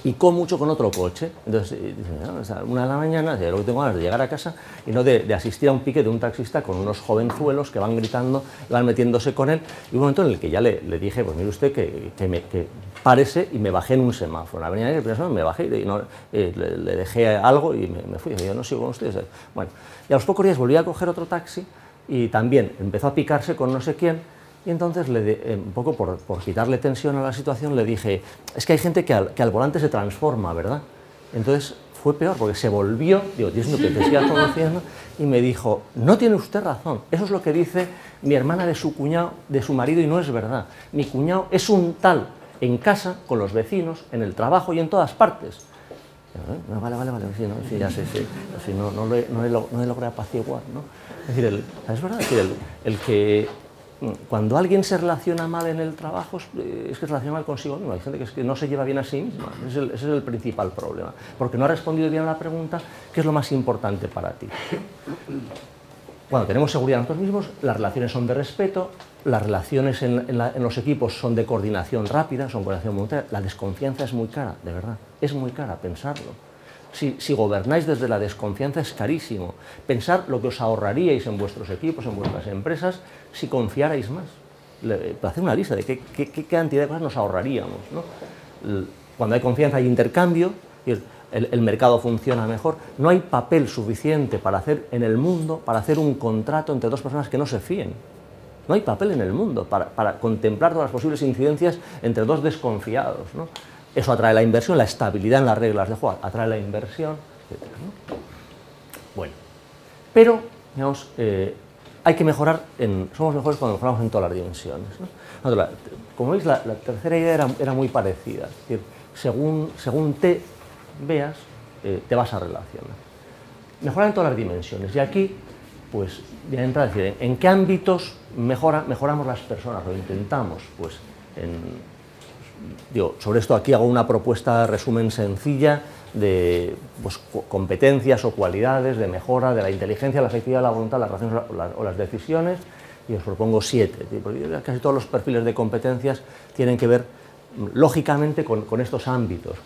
picó mucho con otro coche. Entonces, dice, 1 de la mañana, lo que tengo ganas de llegar a casa y no de asistir a un pique de un taxista con unos jovenzuelos que van gritando, van metiéndose con él. Y un momento en el que ya le dije, pues mire usted que párese, y me bajé en un semáforo. En la avenida Negre, me bajé y le dejé algo y me fui. Yo no sigo con ustedes. Bueno, y a los pocos días volví a coger otro taxi y también empezó a picarse con no sé quién. Y entonces, un poco por quitarle tensión a la situación, le dije, es que hay gente que al volante se transforma, ¿verdad? Entonces fue peor, porque se volvió, digo, Dios mío, que te sigas conociendo, y me dijo, no tiene usted razón, eso es lo que dice mi hermana de su cuñado, de su marido, y no es verdad. Mi cuñado es un tal en casa, con los vecinos, en el trabajo y en todas partes. Vale, sí, ya sé, sí, no he logrado apaciguar, ¿no? Es decir, es verdad, es decir, el que cuando alguien se relaciona mal en el trabajo es que se relaciona mal consigo mismo. Hay gente que no se lleva bien a sí misma. Ese es el principal problema, porque no ha respondido bien a la pregunta ¿qué es lo más importante para ti? Cuando tenemos seguridad en nosotros mismos, las relaciones son de respeto, las relaciones en los equipos son de coordinación rápida, son coordinación voluntaria. La desconfianza es muy cara, de verdad, es muy cara pensarlo. Si gobernáis desde la desconfianza es carísimo. Pensar lo que os ahorraríais en vuestros equipos, en vuestras empresas, si confiarais más. Hacer una lista de qué cantidad de cosas nos ahorraríamos, ¿no? Cuando hay confianza hay intercambio, el mercado funciona mejor. No hay papel suficiente para hacer en el mundo, para hacer un contrato entre dos personas que no se fíen. No hay papel en el mundo para contemplar todas las posibles incidencias entre dos desconfiados, ¿no? Eso atrae la inversión, la estabilidad en las reglas de juego atrae la inversión, etc., ¿no? Bueno, pero, digamos, hay que mejorar, somos mejores cuando mejoramos en todas las dimensiones, ¿no? Como veis, la tercera idea era muy parecida. Es decir, según te veas, te vas a relacionar. Mejorar en todas las dimensiones. Y aquí, pues, ya entra a decir, ¿en qué ámbitos mejoramos las personas? Lo intentamos, pues, sobre esto aquí hago una propuesta de resumen sencilla de pues, competencias o cualidades de mejora de la inteligencia, la efectividad, la voluntad, las relaciones o las decisiones, y os propongo 7, porque casi todos los perfiles de competencias tienen que ver lógicamente con estos ámbitos.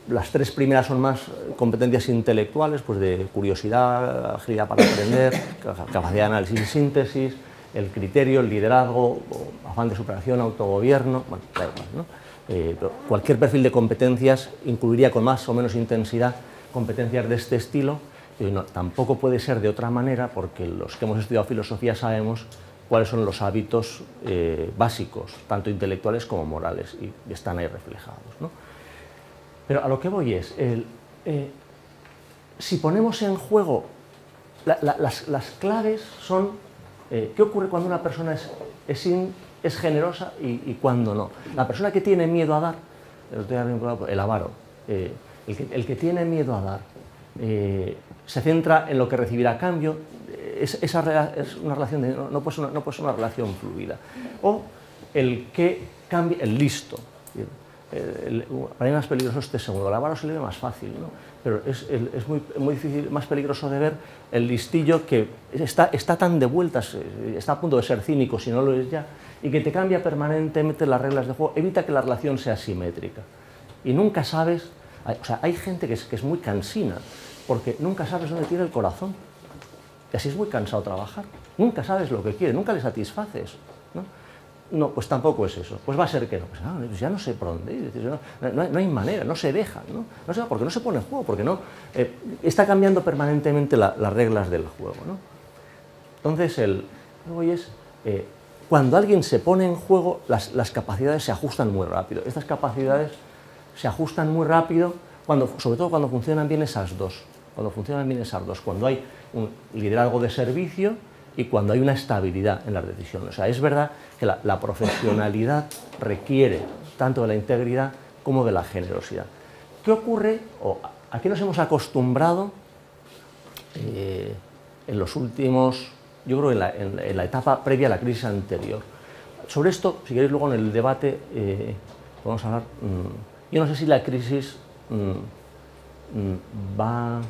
Las 3 primeras son más competencias intelectuales, pues de curiosidad, agilidad para aprender, capacidad de análisis y síntesis, el criterio, el liderazgo, afán de superación, autogobierno, bueno, da igual, ¿no? Pero cualquier perfil de competencias incluiría con más o menos intensidad competencias de este estilo, y tampoco puede ser de otra manera, porque los que hemos estudiado filosofía sabemos cuáles son los hábitos básicos, tanto intelectuales como morales, y están ahí reflejados, ¿no? Pero a lo que voy es, si ponemos en juego, las claves son qué ocurre cuando una persona es generosa y cuando no. La persona que tiene miedo a dar, el avaro, el que tiene miedo a dar, se centra en lo que recibirá a cambio, esa es una relación, no puede ser una relación fluida. O el que cambia, el listo. Para mí más peligroso este segundo. El avaro se le ve más fácil, ¿no? Pero es muy difícil, más peligroso de ver el listillo que está tan de vueltas, está a punto de ser cínico si no lo es ya, y que te cambia permanentemente las reglas de juego, evita que la relación sea simétrica. Y nunca sabes, o sea, hay gente que es muy cansina, porque nunca sabes dónde tiene el corazón. Y así es muy cansado trabajar. Nunca sabes lo que quiere, nunca le satisfaces, ¿no? No, pues tampoco es eso. Pues va a ser que no. Pues ya no sé por dónde ir. No hay manera, no se deja, ¿no? No se va porque no se pone en juego, porque no, está cambiando permanentemente las reglas del juego, ¿no? Entonces, cuando alguien se pone en juego, las capacidades se ajustan muy rápido. Estas capacidades se ajustan muy rápido, sobre todo cuando funcionan bien esas dos. Cuando hay un liderazgo de servicio y cuando hay una estabilidad en las decisiones. O sea, es verdad que la profesionalidad requiere tanto de la integridad como de la generosidad. ¿Qué ocurre? ¿A qué nos hemos acostumbrado en los últimos, yo creo en la etapa previa a la crisis anterior? Sobre esto, si queréis luego en el debate, podemos hablar. Yo no sé si la crisis va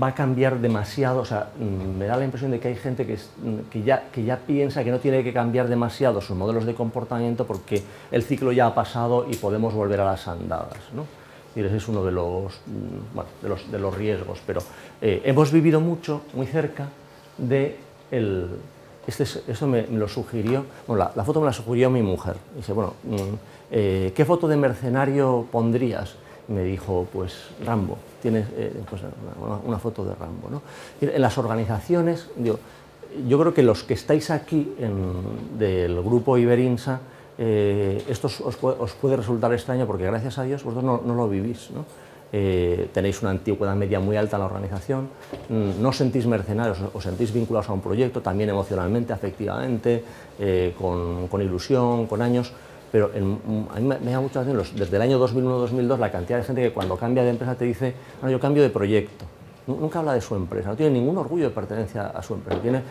a cambiar demasiado, o sea, me da la impresión de que hay gente que ya piensa que no tiene que cambiar demasiado sus modelos de comportamiento porque el ciclo ya ha pasado y podemos volver a las andadas, ¿no? Y ese es uno de los riesgos, pero hemos vivido mucho, muy cerca de eso me lo sugirió, bueno, la foto me la sugirió mi mujer. Dice, bueno, ¿qué foto de mercenario pondrías? Y me dijo, pues Rambo, tienes pues, una foto de Rambo, ¿no? En las organizaciones, yo creo que los que estáis aquí del grupo Iberinsa, esto os puede resultar extraño porque gracias a Dios vosotros no lo vivís, ¿no? Tenéis una antigüedad media muy alta en la organización, no os sentís mercenarios, os sentís vinculados a un proyecto, también emocionalmente, afectivamente, con ilusión, con años. Pero a mí me llama mucho la atención, desde el año 2001-2002, la cantidad de gente que cuando cambia de empresa te dice, no, yo cambio de proyecto. Nunca habla de su empresa, no tiene ningún orgullo de pertenencia a su empresa. Tiene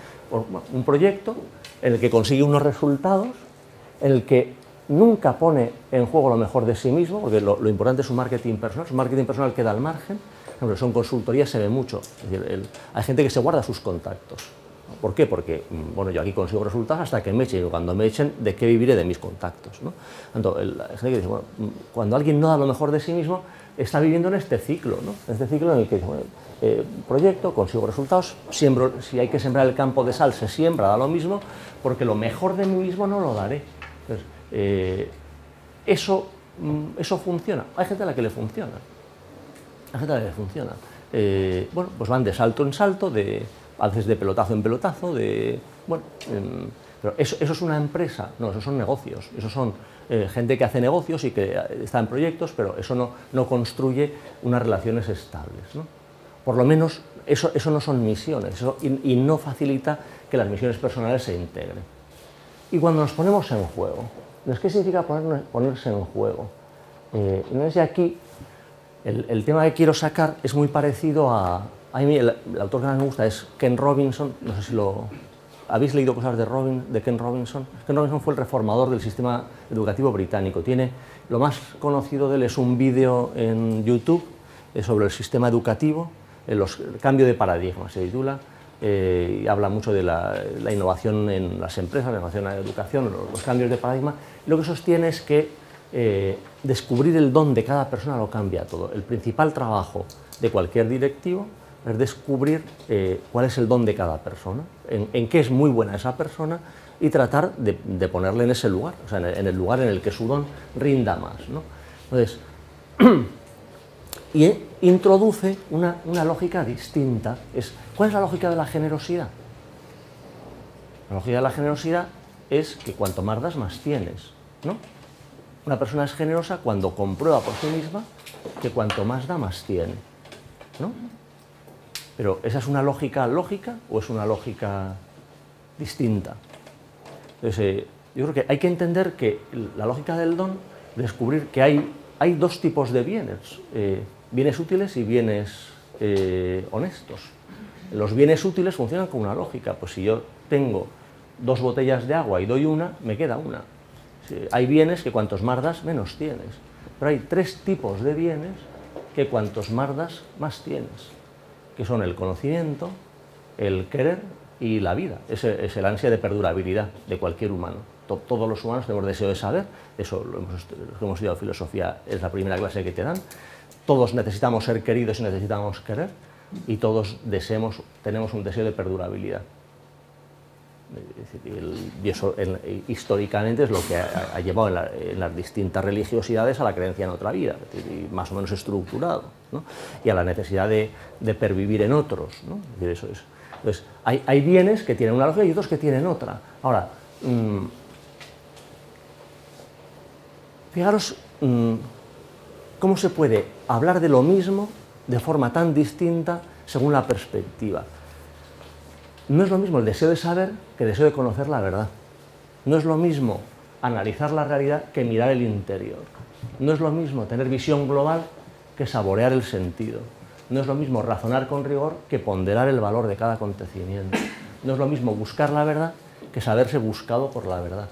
un proyecto en el que consigue unos resultados, en el que nunca pone en juego lo mejor de sí mismo, porque lo importante es su marketing personal queda al margen. Son consultorías, se ve mucho. Es decir, hay gente que se guarda sus contactos. ¿Por qué? Porque, bueno, yo aquí consigo resultados hasta que me echen, y cuando me echen, ¿de qué viviré? De mis contactos, ¿no? Entonces, la gente que dice, bueno, cuando alguien no da lo mejor de sí mismo, está viviendo en este ciclo, ¿no? En este ciclo en el que dice, bueno, proyecto, consigo resultados, siembro, si hay que sembrar el campo de sal, se siembra, da lo mismo, porque lo mejor de mí mismo no lo daré. Entonces, eso funciona. Hay gente a la que le funciona. Hay gente a la que le funciona. Bueno, pues van de salto en salto, a veces de pelotazo en pelotazo, bueno, pero eso es una empresa, no, esos son negocios, esos son gente que hace negocios y que está en proyectos, pero eso no construye unas relaciones estables, ¿no? Por lo menos eso no son misiones, y no facilita que las misiones personales se integren. Y cuando nos ponemos en juego, ¿qué significa ponerse en juego? Entonces aquí el tema que quiero sacar es muy parecido a mí el autor que más me gusta es Ken Robinson, no sé si habéis leído cosas de Ken Robinson. Ken Robinson fue el reformador del sistema educativo británico. Lo más conocido de él es un vídeo en YouTube sobre el sistema educativo, el cambio de paradigma, se titula, y habla mucho de la innovación en las empresas, la innovación en la educación, los cambios de paradigma. Lo que sostiene es que descubrir el don de cada persona lo cambia todo. El principal trabajo de cualquier directivo es descubrir cuál es el don de cada persona, en qué es muy buena esa persona, y tratar de ponerle en ese lugar, o sea, en el lugar en el que su don rinda más, ¿no? Entonces, y introduce una lógica distinta. ¿Cuál es la lógica de la generosidad? La lógica de la generosidad es que cuanto más das, más tienes, ¿no? Una persona es generosa cuando comprueba por sí misma que cuanto más da, más tiene, ¿no? Pero ¿esa es una lógica lógica o es una lógica distinta? Entonces, yo creo que hay que entender que la lógica del don, descubrir que hay dos tipos de bienes, bienes útiles y bienes honestos. Los bienes útiles funcionan con una lógica, pues si yo tengo 2 botellas de agua y doy una, me queda una. Hay bienes que cuantos más das, menos tienes, pero hay 3 tipos de bienes que cuantos más das, más tienes, que son el conocimiento, el querer y la vida. Es el ansia de perdurabilidad de cualquier humano. Todos los humanos tenemos deseo de saber, eso los que hemos estudiado filosofía es la primera clase que te dan. Todos necesitamos ser queridos y necesitamos querer, y todos tenemos un deseo de perdurabilidad. Y eso históricamente es lo que ha llevado en las distintas religiosidades a la creencia en otra vida, más o menos estructurado, ¿no? Y a la necesidad de pervivir en otros, ¿no? Es decir, eso es. Entonces, hay bienes que tienen una lógica y otros que tienen otra. Ahora, fijaros cómo se puede hablar de lo mismo de forma tan distinta según la perspectiva. No es lo mismo el deseo de saber que el deseo de conocer la verdad. No es lo mismo analizar la realidad que mirar el interior. No es lo mismo tener visión global que saborear el sentido. No es lo mismo razonar con rigor que ponderar el valor de cada acontecimiento. No es lo mismo buscar la verdad que saberse buscado por la verdad.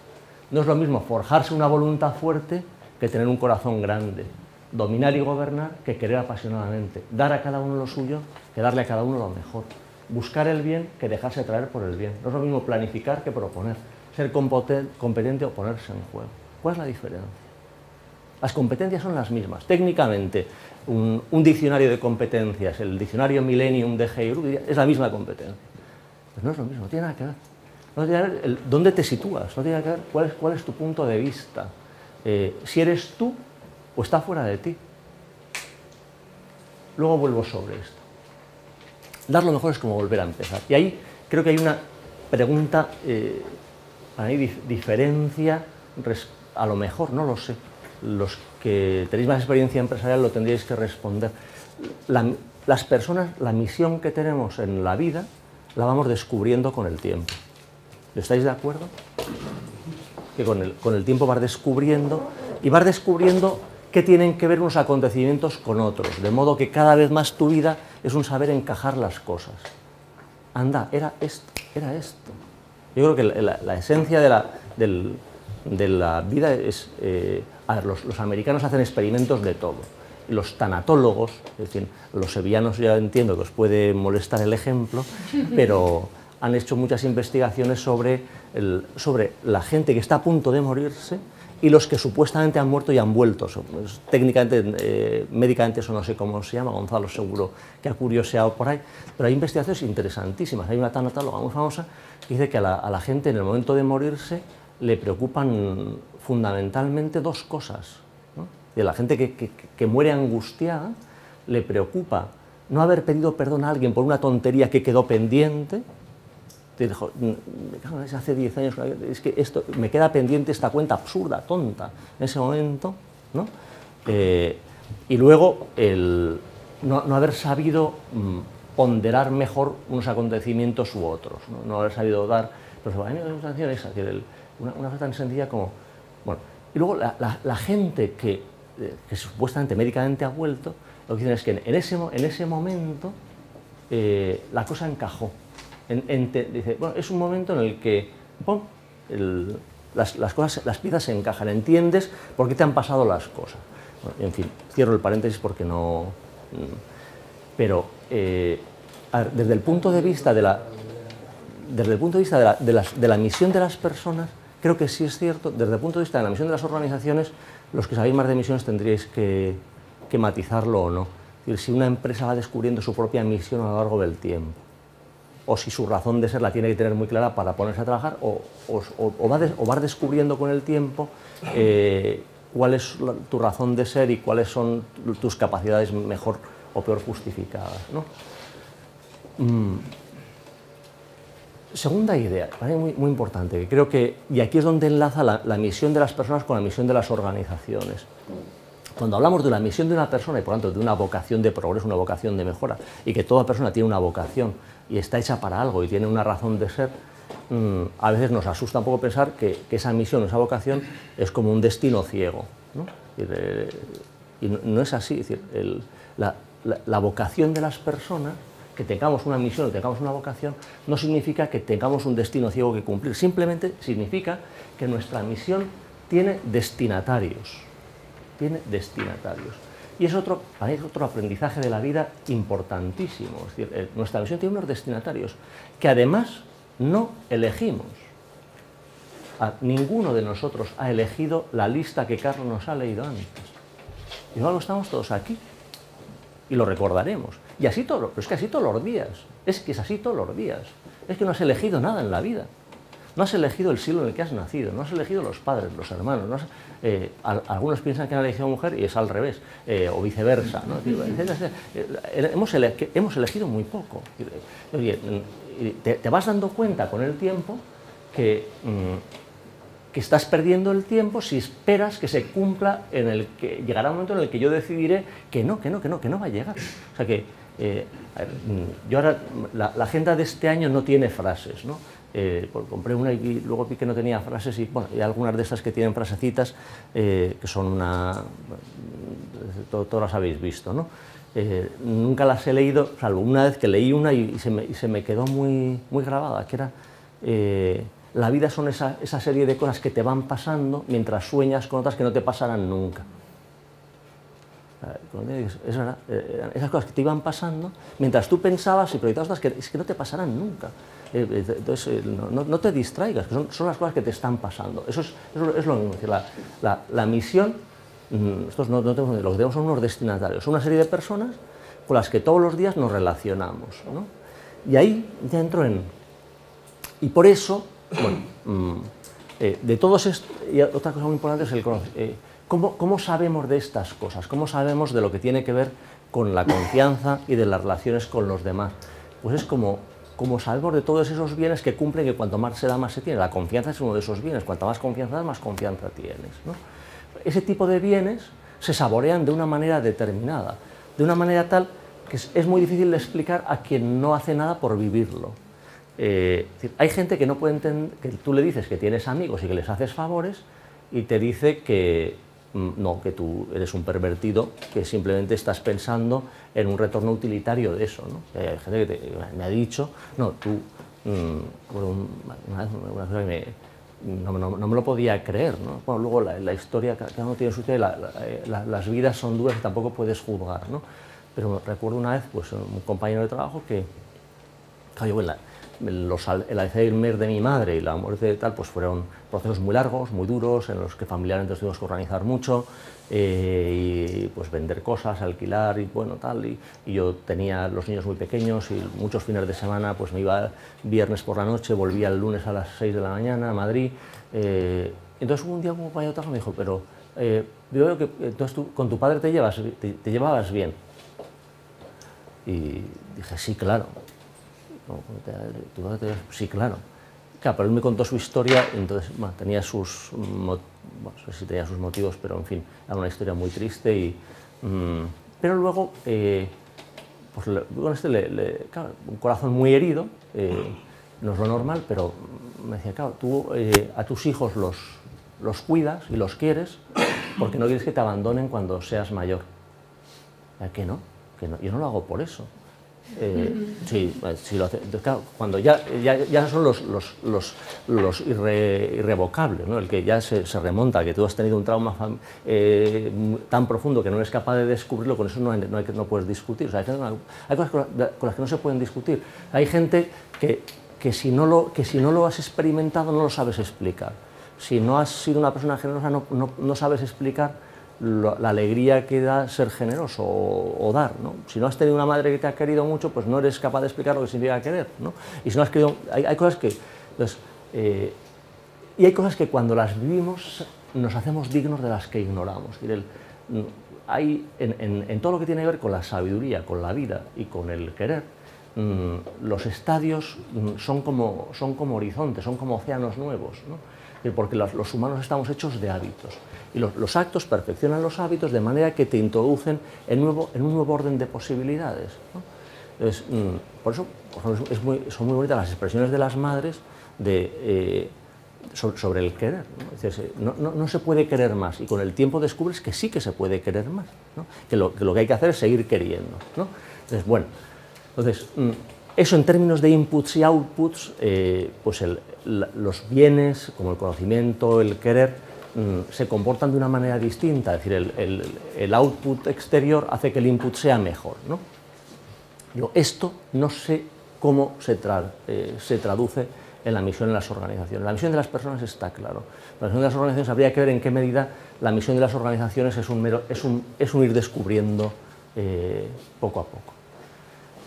No es lo mismo forjarse una voluntad fuerte que tener un corazón grande. Dominar y gobernar que querer apasionadamente. Dar a cada uno lo suyo que darle a cada uno lo mejor. Buscar el bien que dejarse traer por el bien. No es lo mismo planificar que proponer. Ser competente o ponerse en juego. ¿Cuál es la diferencia? Las competencias son las mismas. Técnicamente, un diccionario de competencias, el diccionario Millennium de Heiru, es la misma competencia. Pues no es lo mismo, no tiene nada que ver. No tiene que ver dónde te sitúas, no tiene que ver cuál es tu punto de vista. Si eres tú o está fuera de ti. Luego vuelvo sobre esto. Dar lo mejor es como volver a empezar. Y ahí creo que hay una pregunta, para mí diferencia, a lo mejor, no lo sé. Los que tenéis más experiencia empresarial lo tendríais que responder. Las personas, la misión que tenemos en la vida, la vamos descubriendo con el tiempo. ¿Estáis de acuerdo? Que con el tiempo vas descubriendo, y vas descubriendo qué tienen que ver unos acontecimientos con otros, de modo que cada vez más tu vida es un saber encajar las cosas. Anda, era esto, era esto. Yo creo que la esencia de la vida es... a ver, los americanos hacen experimentos de todo. Los tanatólogos, es decir, los sevillanos, ya entiendo que os puede molestar el ejemplo, pero han hecho muchas investigaciones sobre la gente que está a punto de morirse y los que supuestamente han muerto y han vuelto. Técnicamente, médicamente eso no sé cómo se llama, Gonzalo seguro que ha curioseado por ahí, pero hay investigaciones interesantísimas. Hay una tanatóloga muy famosa que dice que a la gente en el momento de morirse le preocupan fundamentalmente dos cosas, ¿no? Y a la gente que muere angustiada le preocupa no haber pedido perdón a alguien por una tontería que quedó pendiente. Te dijo, hace 10 años, es que esto, me queda pendiente esta cuenta absurda, tonta, en ese momento, ¿no? Y luego no haber sabido ponderar mejor unos acontecimientos u otros, no haber sabido dar, pues, a mí me gusta una frase tan sencilla como, bueno, y luego la gente que supuestamente médicamente ha vuelto, lo que dicen es que en ese momento la cosa encajó. Dice, bueno, es un momento en el que ¡pum!, las piezas se encajan, entiendes por qué te han pasado las cosas. Bueno, en fin, cierro el paréntesis porque no... Pero desde el punto de vista de la misión de las personas, creo que sí es cierto, desde el punto de vista de la misión de las organizaciones, los que sabéis más de misiones tendríais que matizarlo o no. Es decir, si una empresa va descubriendo su propia misión a lo largo del tiempo, o si su razón de ser la tiene que tener muy clara para ponerse a trabajar, o vas descubriendo con el tiempo cuál es tu razón de ser y cuáles son tus capacidades mejor o peor justificadas, ¿no? Segunda idea, para mí muy importante, que creo que, y aquí es donde enlaza la misión de las personas con la misión de las organizaciones. Cuando hablamos de la misión de una persona y por tanto de una vocación de progreso, una vocación de mejora, y que toda persona tiene una vocación y está hecha para algo y tiene una razón de ser, a veces nos asusta un poco pensar que esa misión, esa vocación es como un destino ciego, ¿no? Y no es así. Es decir, la vocación de las personas, que tengamos una misión o tengamos una vocación, no significa que tengamos un destino ciego que cumplir, simplemente significa que nuestra misión tiene destinatarios. Y es otro aprendizaje de la vida importantísimo. Es decir, nuestra misión tiene unos destinatarios que además no elegimos. Ninguno de nosotros ha elegido la lista que Carlos nos ha leído antes. Y luego estamos todos aquí y lo recordaremos. Y así todo, pero es que así todos los días. Es que es así todos los días. Es que no has elegido nada en la vida. No has elegido el siglo en el que has nacido, no has elegido los padres, los hermanos. Algunos piensan que han elegido mujer y es al revés, o viceversa, ¿no? Hemos elegido muy poco. Oye, te vas dando cuenta con el tiempo que estás perdiendo el tiempo si esperas que se cumpla, que llegará un momento en el que yo decidiré que no va a llegar. O sea que, yo ahora, la agenda de este año no tiene frases, ¿no? Compré una y luego vi que no tenía frases y, bueno, y algunas de estas que tienen frasecitas que son todas las habéis visto, ¿no? Nunca las he leído, salvo una vez que leí una y se me quedó muy grabada, que era la vida son esa serie de cosas que te van pasando mientras sueñas con otras que no te pasarán nunca. Es verdad, esas cosas que te iban pasando mientras tú pensabas y proyectabas otras que es que no te pasarán nunca. Entonces, no te distraigas, que son las cosas que te están pasando. Eso es lo mismo. Es decir, la misión, nosotros no tenemos, lo que tenemos son unos destinatarios, son una serie de personas con las que todos los días nos relacionamos, ¿no? Y ahí ya entro en... Y por eso, bueno, de todos estos, y otra cosa muy importante es el conocimiento. ¿Cómo sabemos de estas cosas? ¿Cómo sabemos de lo que tiene que ver con la confianza y de las relaciones con los demás? Pues es como sabemos de todos esos bienes que cumplen, que cuanto más se da, más se tiene. La confianza es uno de esos bienes. Cuanto más confianza das, más confianza tienes, ¿no? Ese tipo de bienes se saborean de una manera determinada, de una manera tal que es muy difícil de explicar a quien no hace nada por vivirlo. Hay gente que no puede entender, que tú le dices que tienes amigos y que les haces favores y te dice que no, que tú eres un pervertido, que simplemente estás pensando en un retorno utilitario de eso, ¿no? Hay gente que me ha dicho, no, tú, una cosa que no me lo podía creer, ¿no? Bueno, luego la historia, cada uno tiene su historia, las vidas son duras y tampoco puedes juzgar, ¿no? Pero recuerdo una vez, pues, un compañero de trabajo que, claro, el Alzheimer de mi madre y la muerte de tal, pues fueron procesos muy largos, muy duros, en los que familiarmente tuvimos que organizar mucho, y pues vender cosas, alquilar y bueno, tal, y yo tenía los niños muy pequeños y muchos fines de semana pues me iba viernes por la noche, volvía el lunes a las 6 de la mañana a Madrid. Entonces un día como Payo me dijo, pero yo veo que entonces tú con tu padre te llevabas bien. Y dije, sí, claro. Sí, claro. Claro, pero él me contó su historia, y entonces bueno, tenía sus, no sé si tenía sus motivos, pero en fin, era una historia muy triste. Pero luego, pues con claro, un corazón muy herido, no es lo normal, pero me decía, claro, tú a tus hijos los cuidas y los quieres porque no quieres que te abandonen cuando seas mayor. ¿Que no? Que no, yo no lo hago por eso. Sí, lo hace. Entonces, claro, cuando ya son los irrevocables, ¿no? El que ya se remonta, que tú has tenido un trauma tan profundo que no eres capaz de descubrirlo, con eso no puedes discutir. O sea, hay cosas con las que no se pueden discutir. Hay gente que si no lo has experimentado no lo sabes explicar. Si no has sido una persona generosa no sabes explicar la alegría que da ser generoso o dar, ¿no? Si no has tenido una madre que te ha querido mucho, pues no eres capaz de explicar lo que significa querer, ¿no? Y si no has querido, hay cosas que, entonces, y hay cosas que cuando las vivimos nos hacemos dignos de las que ignoramos. Hay en todo lo que tiene que ver con la sabiduría, con la vida y con el querer, los estadios son como horizontes, son como océanos nuevos, ¿no? Porque los humanos estamos hechos de hábitos y los actos perfeccionan los hábitos de manera que te introducen en un nuevo orden de posibilidades, ¿no? Entonces, por eso, por ejemplo, son muy bonitas las expresiones de las madres sobre el querer, ¿no? Es decir, no se puede querer más y con el tiempo descubres que sí que se puede querer más, ¿no? que lo que hay que hacer es seguir queriendo, ¿no? Entonces, bueno, eso en términos de inputs y outputs, pues los bienes, como el conocimiento, el querer, se comportan de una manera distinta, es decir, el output exterior hace que el input sea mejor, ¿no? Esto no sé cómo se traduce en la misión de las organizaciones. La misión de las personas está claro. La misión de las organizaciones habría que ver en qué medida la misión de las organizaciones es un ir descubriendo poco a poco.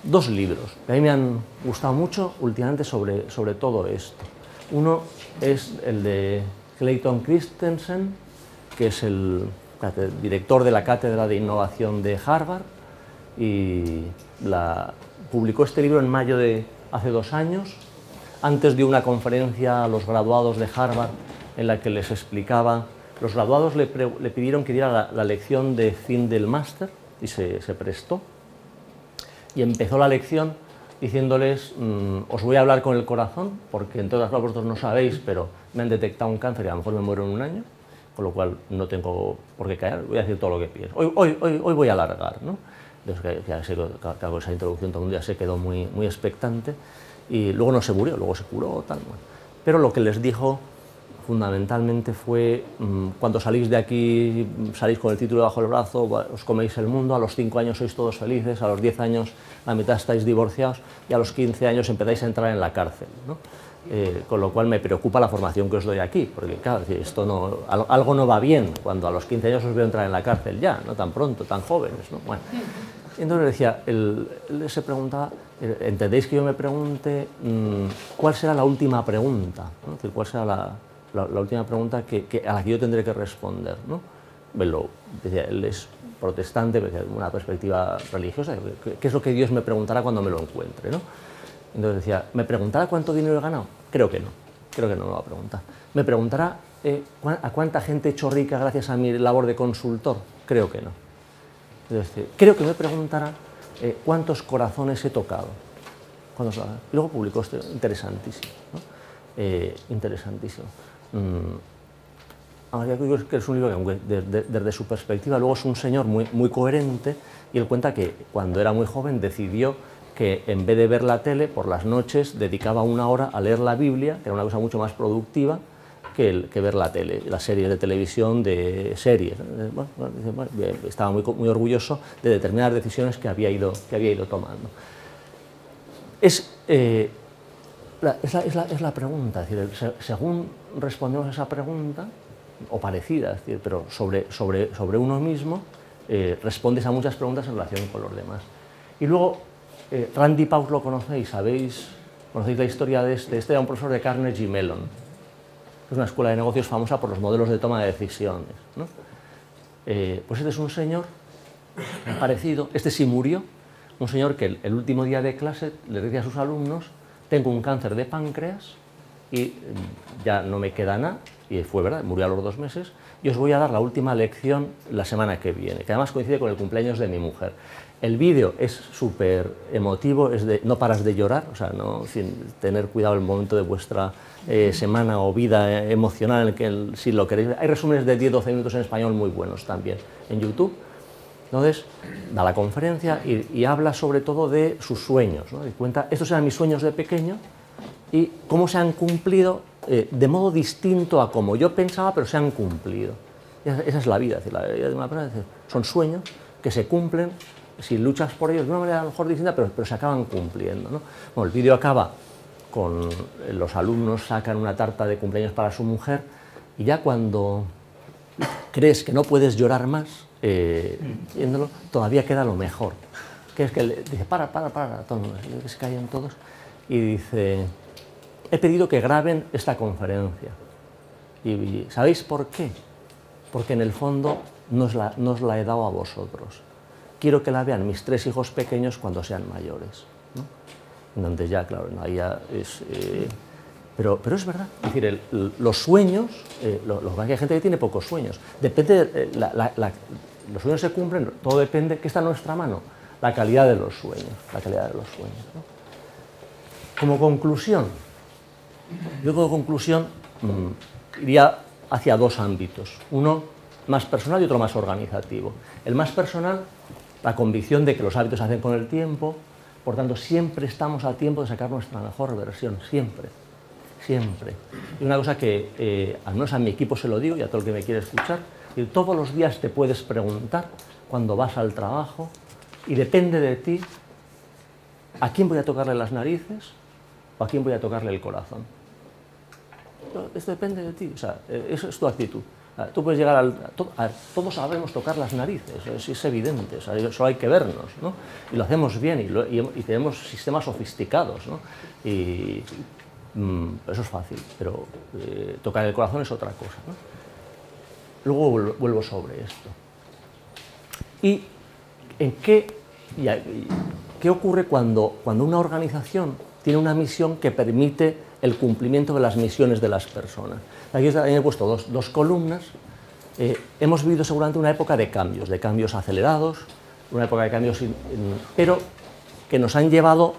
Dos libros que a mí me han gustado mucho últimamente sobre todo esto. Uno es el de Clayton Christensen, que es el director de la Cátedra de Innovación de Harvard, y publicó este libro en mayo de hace 2 años, antes de una conferencia a los graduados de Harvard en la que les explicaba. Los graduados le pidieron que diera la lección de fin del máster y se prestó. Y empezó la lección diciéndoles, os voy a hablar con el corazón, porque en todas las cosas vosotros no sabéis, pero me han detectado un cáncer y a lo mejor me muero en 1 año, con lo cual no tengo por qué callar, voy a decir todo lo que pienso. Hoy voy a alargar, ¿no? Entonces, ya sé que con esa introducción todo el mundo ya se quedó muy expectante, y luego no se murió, luego se curó, tal. Bueno. Pero lo que les dijo fundamentalmente fue, cuando salís de aquí, salís con el título bajo el brazo, os coméis el mundo, a los 5 años sois todos felices, a los 10 años la mitad estáis divorciados y a los 15 años empezáis a entrar en la cárcel, ¿no? Con lo cual me preocupa la formación que os doy aquí, porque claro, algo no va bien cuando a los 15 años os veo entrar en la cárcel ya, no tan pronto, tan jóvenes, ¿no? Bueno, entonces decía, él se preguntaba, ¿entendéis que yo me pregunte cuál será la última pregunta, ¿no? Es decir, cuál será la última pregunta a la que yo tendré que responder, ¿no? Decía, él es protestante, desde una perspectiva religiosa, ¿qué es lo que Dios me preguntará cuando me lo encuentre, ¿no? Entonces decía, ¿me preguntará cuánto dinero he ganado? Creo que no me va a preguntar. ¿Me preguntará a cuánta gente he hecho rica gracias a mi labor de consultor? Creo que no. Entonces, creo que me preguntará cuántos corazones he tocado. Y luego publicó esto, interesantísimo, ¿no? Interesantísimo. Yo creo que es un libro que, desde su perspectiva, luego es un señor muy coherente, y él cuenta que cuando era muy joven decidió que en vez de ver la tele, por las noches dedicaba 1 hora a leer la Biblia, que era una cosa mucho más productiva que ver la tele, las series de televisión, de series. Bueno, estaba muy orgulloso de determinadas decisiones que había ido tomando. es la pregunta, es decir, según respondemos a esa pregunta, o parecida, es decir, pero sobre uno mismo, respondes a muchas preguntas en relación con los demás. Y luego, Randy Pausch lo conocéis, conocéis la historia de este era un profesor de Carnegie Mellon, es una escuela de negocios famosa por los modelos de toma de decisiones, ¿no? Pues este es un señor parecido, este sí murió, un señor que el último día de clase le decía a sus alumnos: tengo un cáncer de páncreas y ya no me queda nada, y fue verdad, murió a los 2 meses, y os voy a dar la última lección la semana que viene, que además coincide con el cumpleaños de mi mujer. El vídeo es súper emotivo, no paras de llorar, o sea, sin tener cuidado el momento de vuestra semana o vida emocional, en el que si lo queréis, hay resúmenes de 10-12 minutos en español muy buenos también en YouTube. Entonces, da la conferencia y habla sobre todo de sus sueños, ¿no? Y cuenta, estos eran mis sueños de pequeño y cómo se han cumplido de modo distinto a como yo pensaba, pero se han cumplido. Esa es la vida, es decir, la vida de una persona, son sueños que se cumplen si luchas por ellos de una manera a lo mejor distinta, pero se acaban cumpliendo, ¿no? Bueno, el vídeo acaba con los alumnos sacan una tarta de cumpleaños para su mujer y ya cuando crees que no puedes llorar más, viéndolo, todavía queda lo mejor, que es que le dice, para, todos, que se callen todos, y dice, he pedido que graben esta conferencia, y ¿sabéis por qué? Porque en el fondo no os la he dado a vosotros, quiero que la vean mis 3 hijos pequeños cuando sean mayores, ¿no? Donde ya, claro, no, ahí ya es... Pero es verdad, es decir, los sueños, hay gente que tiene pocos sueños, depende, los sueños se cumplen, todo depende, ¿qué está en nuestra mano? La calidad de los sueños, ¿no? Como conclusión, iría hacia 2 ámbitos, uno más personal y otro más organizativo. El más personal, la convicción de que los hábitos se hacen con el tiempo, por tanto, siempre estamos a tiempo de sacar nuestra mejor versión, siempre. Y una cosa que al menos a mi equipo se lo digo y a todo el que me quiere escuchar, y todos los días te puedes preguntar cuando vas al trabajo y depende de ti a quién voy a tocarle las narices o a quién voy a tocarle el corazón. Esto depende de ti, o sea, eso es tu actitud. Tú puedes llegar todos sabemos tocar las narices, es evidente, o sea, solo hay que vernos, ¿no? Y lo hacemos bien y tenemos sistemas sofisticados, ¿no? Eso es fácil, pero tocar el corazón es otra cosa, ¿no? Luego vuelvo sobre esto. ¿Y qué ocurre cuando una organización tiene una misión que permite el cumplimiento de las misiones de las personas? Aquí he puesto dos columnas. Hemos vivido seguramente una época de cambios acelerados, una época de cambios, pero que nos han llevado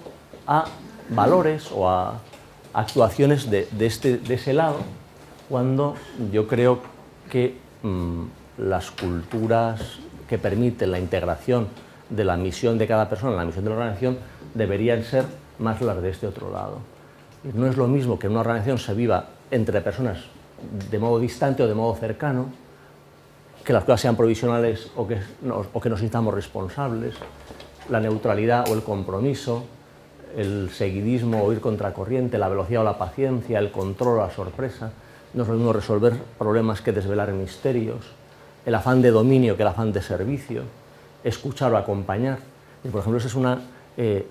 a valores o a actuaciones de ese lado, cuando yo creo que las culturas que permiten la integración de la misión de cada persona en la misión de la organización deberían ser más las de este otro lado. No es lo mismo que en una organización se viva entre personas de modo distante o de modo cercano, que las cosas sean provisionales o que nos sintamos responsables, la neutralidad o el compromiso, el seguidismo o ir contracorriente, la velocidad o la paciencia, el control o la sorpresa. No es lo mismo resolver problemas que desvelar misterios, el afán de dominio que el afán de servicio, escuchar o acompañar. Y, por ejemplo,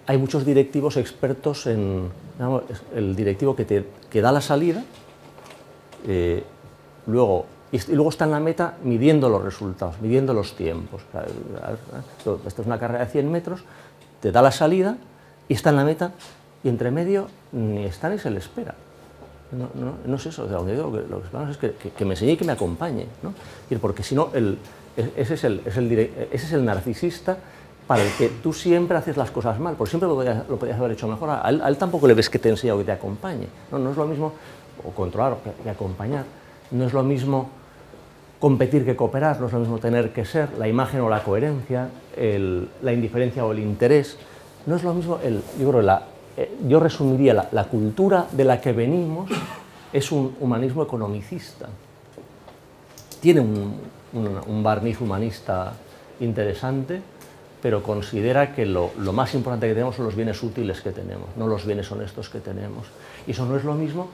hay muchos directivos expertos en, digamos, el directivo que da la salida, y luego está en la meta midiendo los resultados, midiendo los tiempos. Esta es una carrera de 100 metros, te da la salida y está en la meta, y entre medio ni está ni se le espera. No es eso, lo que esperamos es que me enseñe y que me acompañe, ¿no? Porque si no, ese es el narcisista para el que tú siempre haces las cosas mal, porque siempre lo podías haber hecho mejor. A él tampoco le ves que te enseñe o que te acompañe. No es lo mismo, o controlar que acompañar, no es lo mismo competir que cooperar, no es lo mismo tener que ser, la imagen o la coherencia, la indiferencia o el interés. No es lo mismo, yo resumiría, la cultura de la que venimos es un humanismo economicista. Tiene un barniz humanista interesante, pero considera que lo más importante que tenemos son los bienes útiles que tenemos, no los bienes honestos que tenemos. Y eso no es lo mismo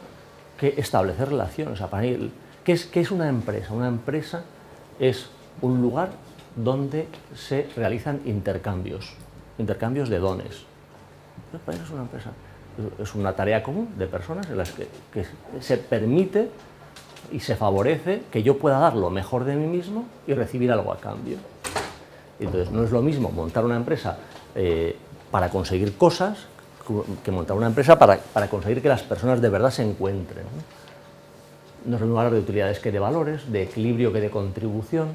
que establecer relaciones. O sea, para mí, ¿qué es una empresa? Una empresa es un lugar donde se realizan intercambios de dones. Para eso es una empresa. Es una tarea común de personas en las que se permite y se favorece que yo pueda dar lo mejor de mí mismo y recibir algo a cambio. Entonces, no es lo mismo montar una empresa para conseguir cosas que montar una empresa para conseguir que las personas de verdad se encuentren, ¿no? No es lo mismo hablar de utilidades que de valores, de equilibrio que de contribución,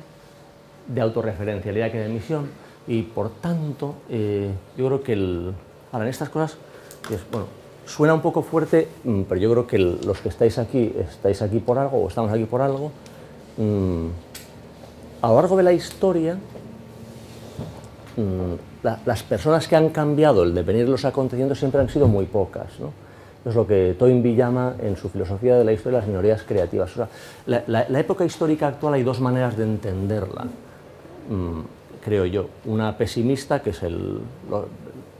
de autorreferencialidad que de misión, y por tanto, yo creo que ahora en estas cosas, bueno, suena un poco fuerte, pero yo creo que los que estáis aquí por algo, o estamos aquí por algo. A lo largo de la historia, las personas que han cambiado el devenir de los acontecimientos siempre han sido muy pocas, ¿no? Es lo que Toynbee llama en su filosofía de la historia las minorías creativas. O sea, la época histórica actual hay dos maneras de entenderla, creo yo. Una pesimista, que es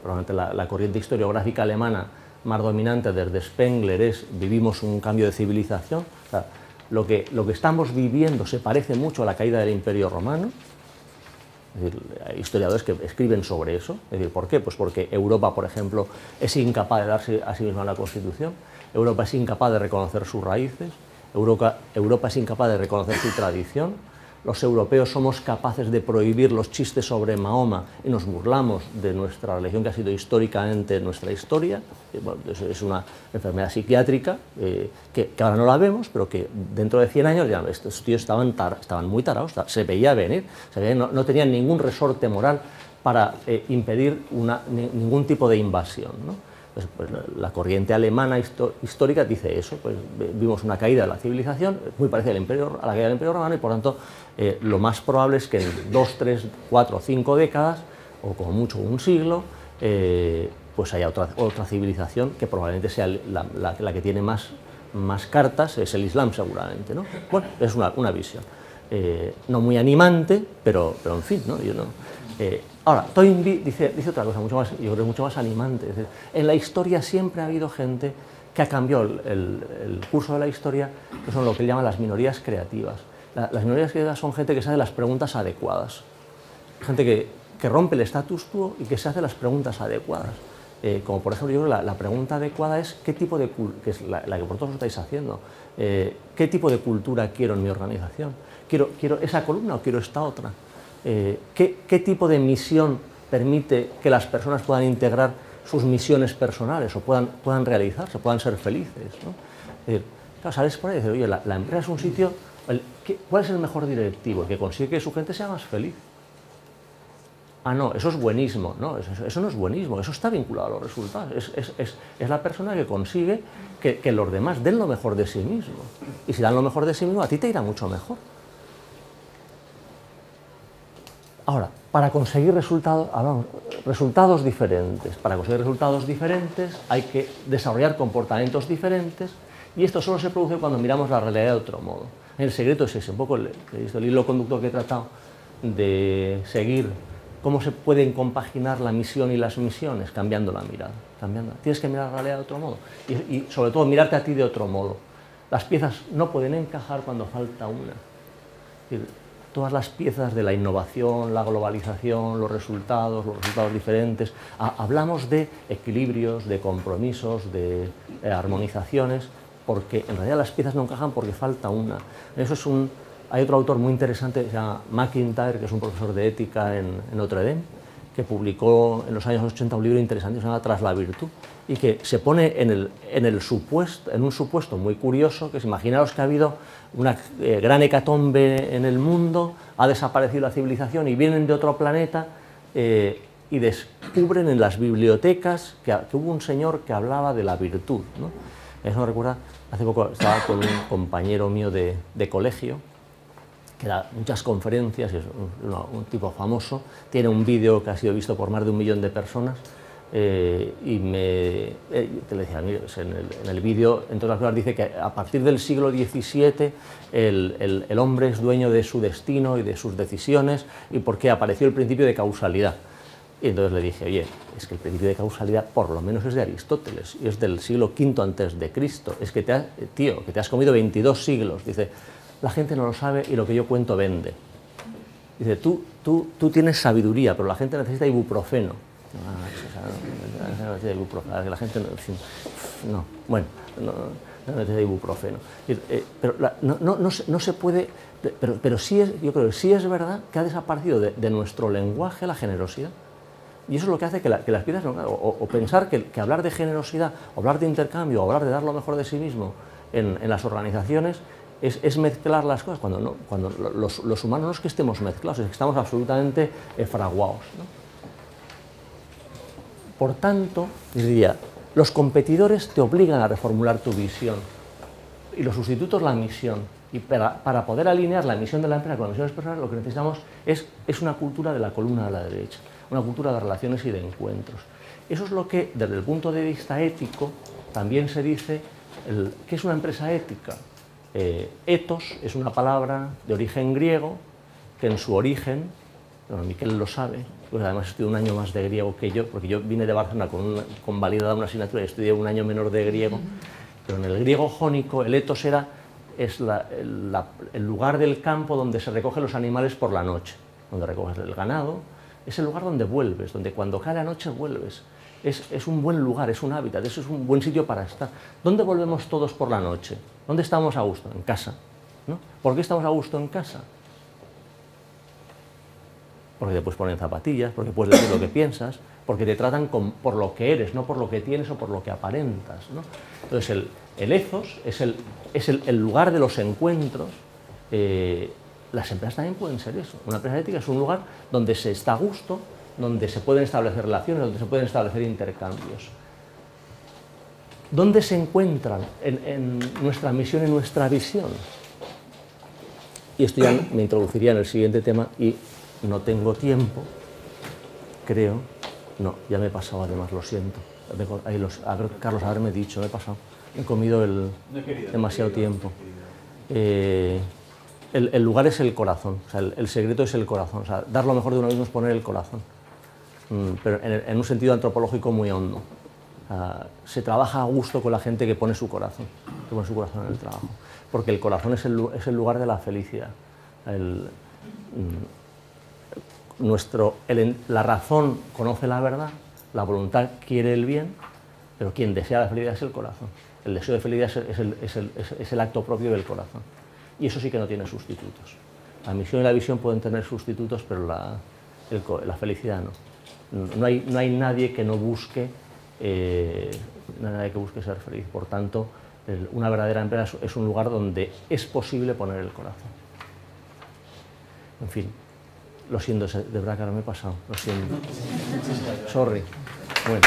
probablemente la corriente historiográfica alemana más dominante desde Spengler, es vivimos un cambio de civilización. O sea, lo que estamos viviendo se parece mucho a la caída del Imperio Romano. Es decir, hay historiadores que escriben sobre eso. Es decir, ¿por qué? Pues porque Europa, por ejemplo, es incapaz de darse a sí misma la Constitución, Europa es incapaz de reconocer sus raíces, Europa es incapaz de reconocer su tradición. Los europeos somos capaces de prohibir los chistes sobre Mahoma y nos burlamos de nuestra religión, que ha sido históricamente nuestra historia. Bueno, es una enfermedad psiquiátrica que ahora no la vemos, pero que dentro de 100 años ya estos tíos estaban muy tarados, se veía venir, no tenían ningún resorte moral para impedir ningún tipo de invasión, ¿no? Pues la corriente alemana histórica dice eso, pues vimos una caída de la civilización muy parecida a la caída del Imperio Romano, y por tanto lo más probable es que en 2, 3, 4, 5 décadas, o como mucho un siglo, pues haya otra civilización que probablemente sea la que tiene más cartas, es el Islam seguramente, ¿no? Bueno, es una visión. No muy animante, pero en fin, ¿no? Ahora, Toynbee dice otra cosa, yo creo mucho más animante. Es decir, en la historia siempre ha habido gente que ha cambiado el curso de la historia, que son lo que él llama las minorías creativas. Las minorías creativas son gente que se hace las preguntas adecuadas, gente que rompe el status quo y que se hace las preguntas adecuadas. Como por ejemplo, yo creo que la pregunta adecuada es ¿qué tipo de que es la que vosotros estáis haciendo? ¿Qué tipo de cultura quiero en mi organización? ¿Quiero esa columna o quiero esta otra? ¿Qué tipo de misión permite que las personas puedan integrar sus misiones personales o puedan realizarse, puedan ser felices, ¿no? Es decir, claro, sales por ahí y dices, oye, la empresa es un sitio, ¿cuál es el mejor directivo? El que consigue que su gente sea más feliz. Ah, no, eso es buenismo. No, eso no es buenismo, eso está vinculado a los resultados. Es la persona que consigue que los demás den lo mejor de sí mismo. Y si dan lo mejor de sí mismo, a ti te irá mucho mejor. Ahora, para conseguir resultados diferentes, hay que desarrollar comportamientos diferentes, y esto solo se produce cuando miramos la realidad de otro modo. El secreto es ese, un poco el hilo conductor que he tratado de seguir, cómo se pueden compaginar la misión y las misiones, cambiando la mirada. Tienes que mirar la realidad de otro modo, y sobre todo mirarte a ti de otro modo. Las piezas no pueden encajar cuando falta una. Es decir, todas las piezas de la innovación, la globalización, los resultados diferentes. Hablamos de equilibrios, de compromisos, de armonizaciones, porque en realidad las piezas no encajan porque falta una. Hay otro autor muy interesante, se llama McIntyre, que es un profesor de ética en Notre Dame, que publicó en los años 80 un libro interesante que se llama Tras la virtud, y que se pone en un supuesto muy curioso, que es, imaginaros que ha habido una gran hecatombe en el mundo, ha desaparecido la civilización y vienen de otro planeta y descubren en las bibliotecas que hubo un señor que hablaba de la virtud, ¿no? Eso me recuerda, hace poco estaba con un compañero mío de colegio, que da muchas conferencias, es un tipo famoso, tiene un vídeo que ha sido visto por más de 1 millón de personas, y te le decía, mira, en el vídeo, entre otras cosas, dice que a partir del siglo XVII el hombre es dueño de su destino y de sus decisiones, y porque apareció el principio de causalidad. Y entonces le dije, oye, es que el principio de causalidad por lo menos es de Aristóteles y es del siglo V antes de Cristo. Es que tío, que te has comido 22 siglos. Dice, la gente no lo sabe y lo que yo cuento vende. Dice, tú tienes sabiduría, pero la gente necesita ibuprofeno. La gente no, bueno, no necesita ibuprofeno. Pero no se puede, pero sí es, yo creo que sí es verdad que ha desaparecido de nuestro lenguaje la generosidad. Y eso es lo que hace que las piezas, o pensar que hablar de generosidad, o hablar de intercambio, o hablar de dar lo mejor de sí mismo en las organizaciones, es mezclar las cosas, cuando los humanos no es que estemos mezclados, es que estamos absolutamente fraguados, ¿no? Por tanto, diría, los competidores te obligan a reformular tu visión y los sustitutos la misión. Y para poder alinear la misión de la empresa con las misiones personales, lo que necesitamos es una cultura de la columna a la derecha, una cultura de relaciones y de encuentros. Eso es lo que, desde el punto de vista ético, también se dice, ¿qué es una empresa ética? Ethos es una palabra de origen griego que en su origen, bueno, Miquel lo sabe, pues además estudié un año más de griego que yo, porque yo vine de Barcelona con validada una asignatura y estudié un año menor de griego, pero en el griego jónico el ethos es el lugar del campo donde se recogen los animales por la noche, donde recoges el ganado, es el lugar donde vuelves, donde cuando cae la noche vuelves. Es un buen lugar, es un hábitat, eso es un buen sitio para estar. ¿Dónde volvemos todos por la noche? ¿Dónde estamos a gusto? En casa, ¿no? ¿Por qué estamos a gusto en casa? Porque te puedes poner en zapatillas, porque puedes decir lo que piensas, porque te tratan por lo que eres, no por lo que tienes o por lo que aparentas, ¿no? Entonces el ethos es el lugar de los encuentros. Las empresas también pueden ser eso. Una empresa ética es un lugar donde se está a gusto, donde se pueden establecer relaciones, donde se pueden establecer intercambios. ¿Dónde se encuentran en nuestra misión y nuestra visión? Y esto ya me introduciría en el siguiente tema y no tengo tiempo, creo. No, ya me he pasado además, lo siento. Carlos, haberme dicho, me he pasado. He comido demasiado tiempo. El lugar es el corazón, o sea, el secreto es el corazón. O sea, dar lo mejor de uno mismo es poner el corazón, pero en un sentido antropológico muy hondo. Se trabaja a gusto con la gente que pone su corazón en el trabajo, porque el corazón es el lugar de la felicidad. La razón conoce la verdad, la voluntad quiere el bien, pero quien desea la felicidad es el corazón. El deseo de felicidad es el acto propio del corazón. Y eso sí que no tiene sustitutos. La misión y la visión pueden tener sustitutos, pero la felicidad no. No hay nadie que no busque, ser feliz. Por tanto, una verdadera empresa es un lugar donde es posible poner el corazón. En fin, lo siento, de verdad que ahora me he pasado, lo siento. Sorry. Bueno.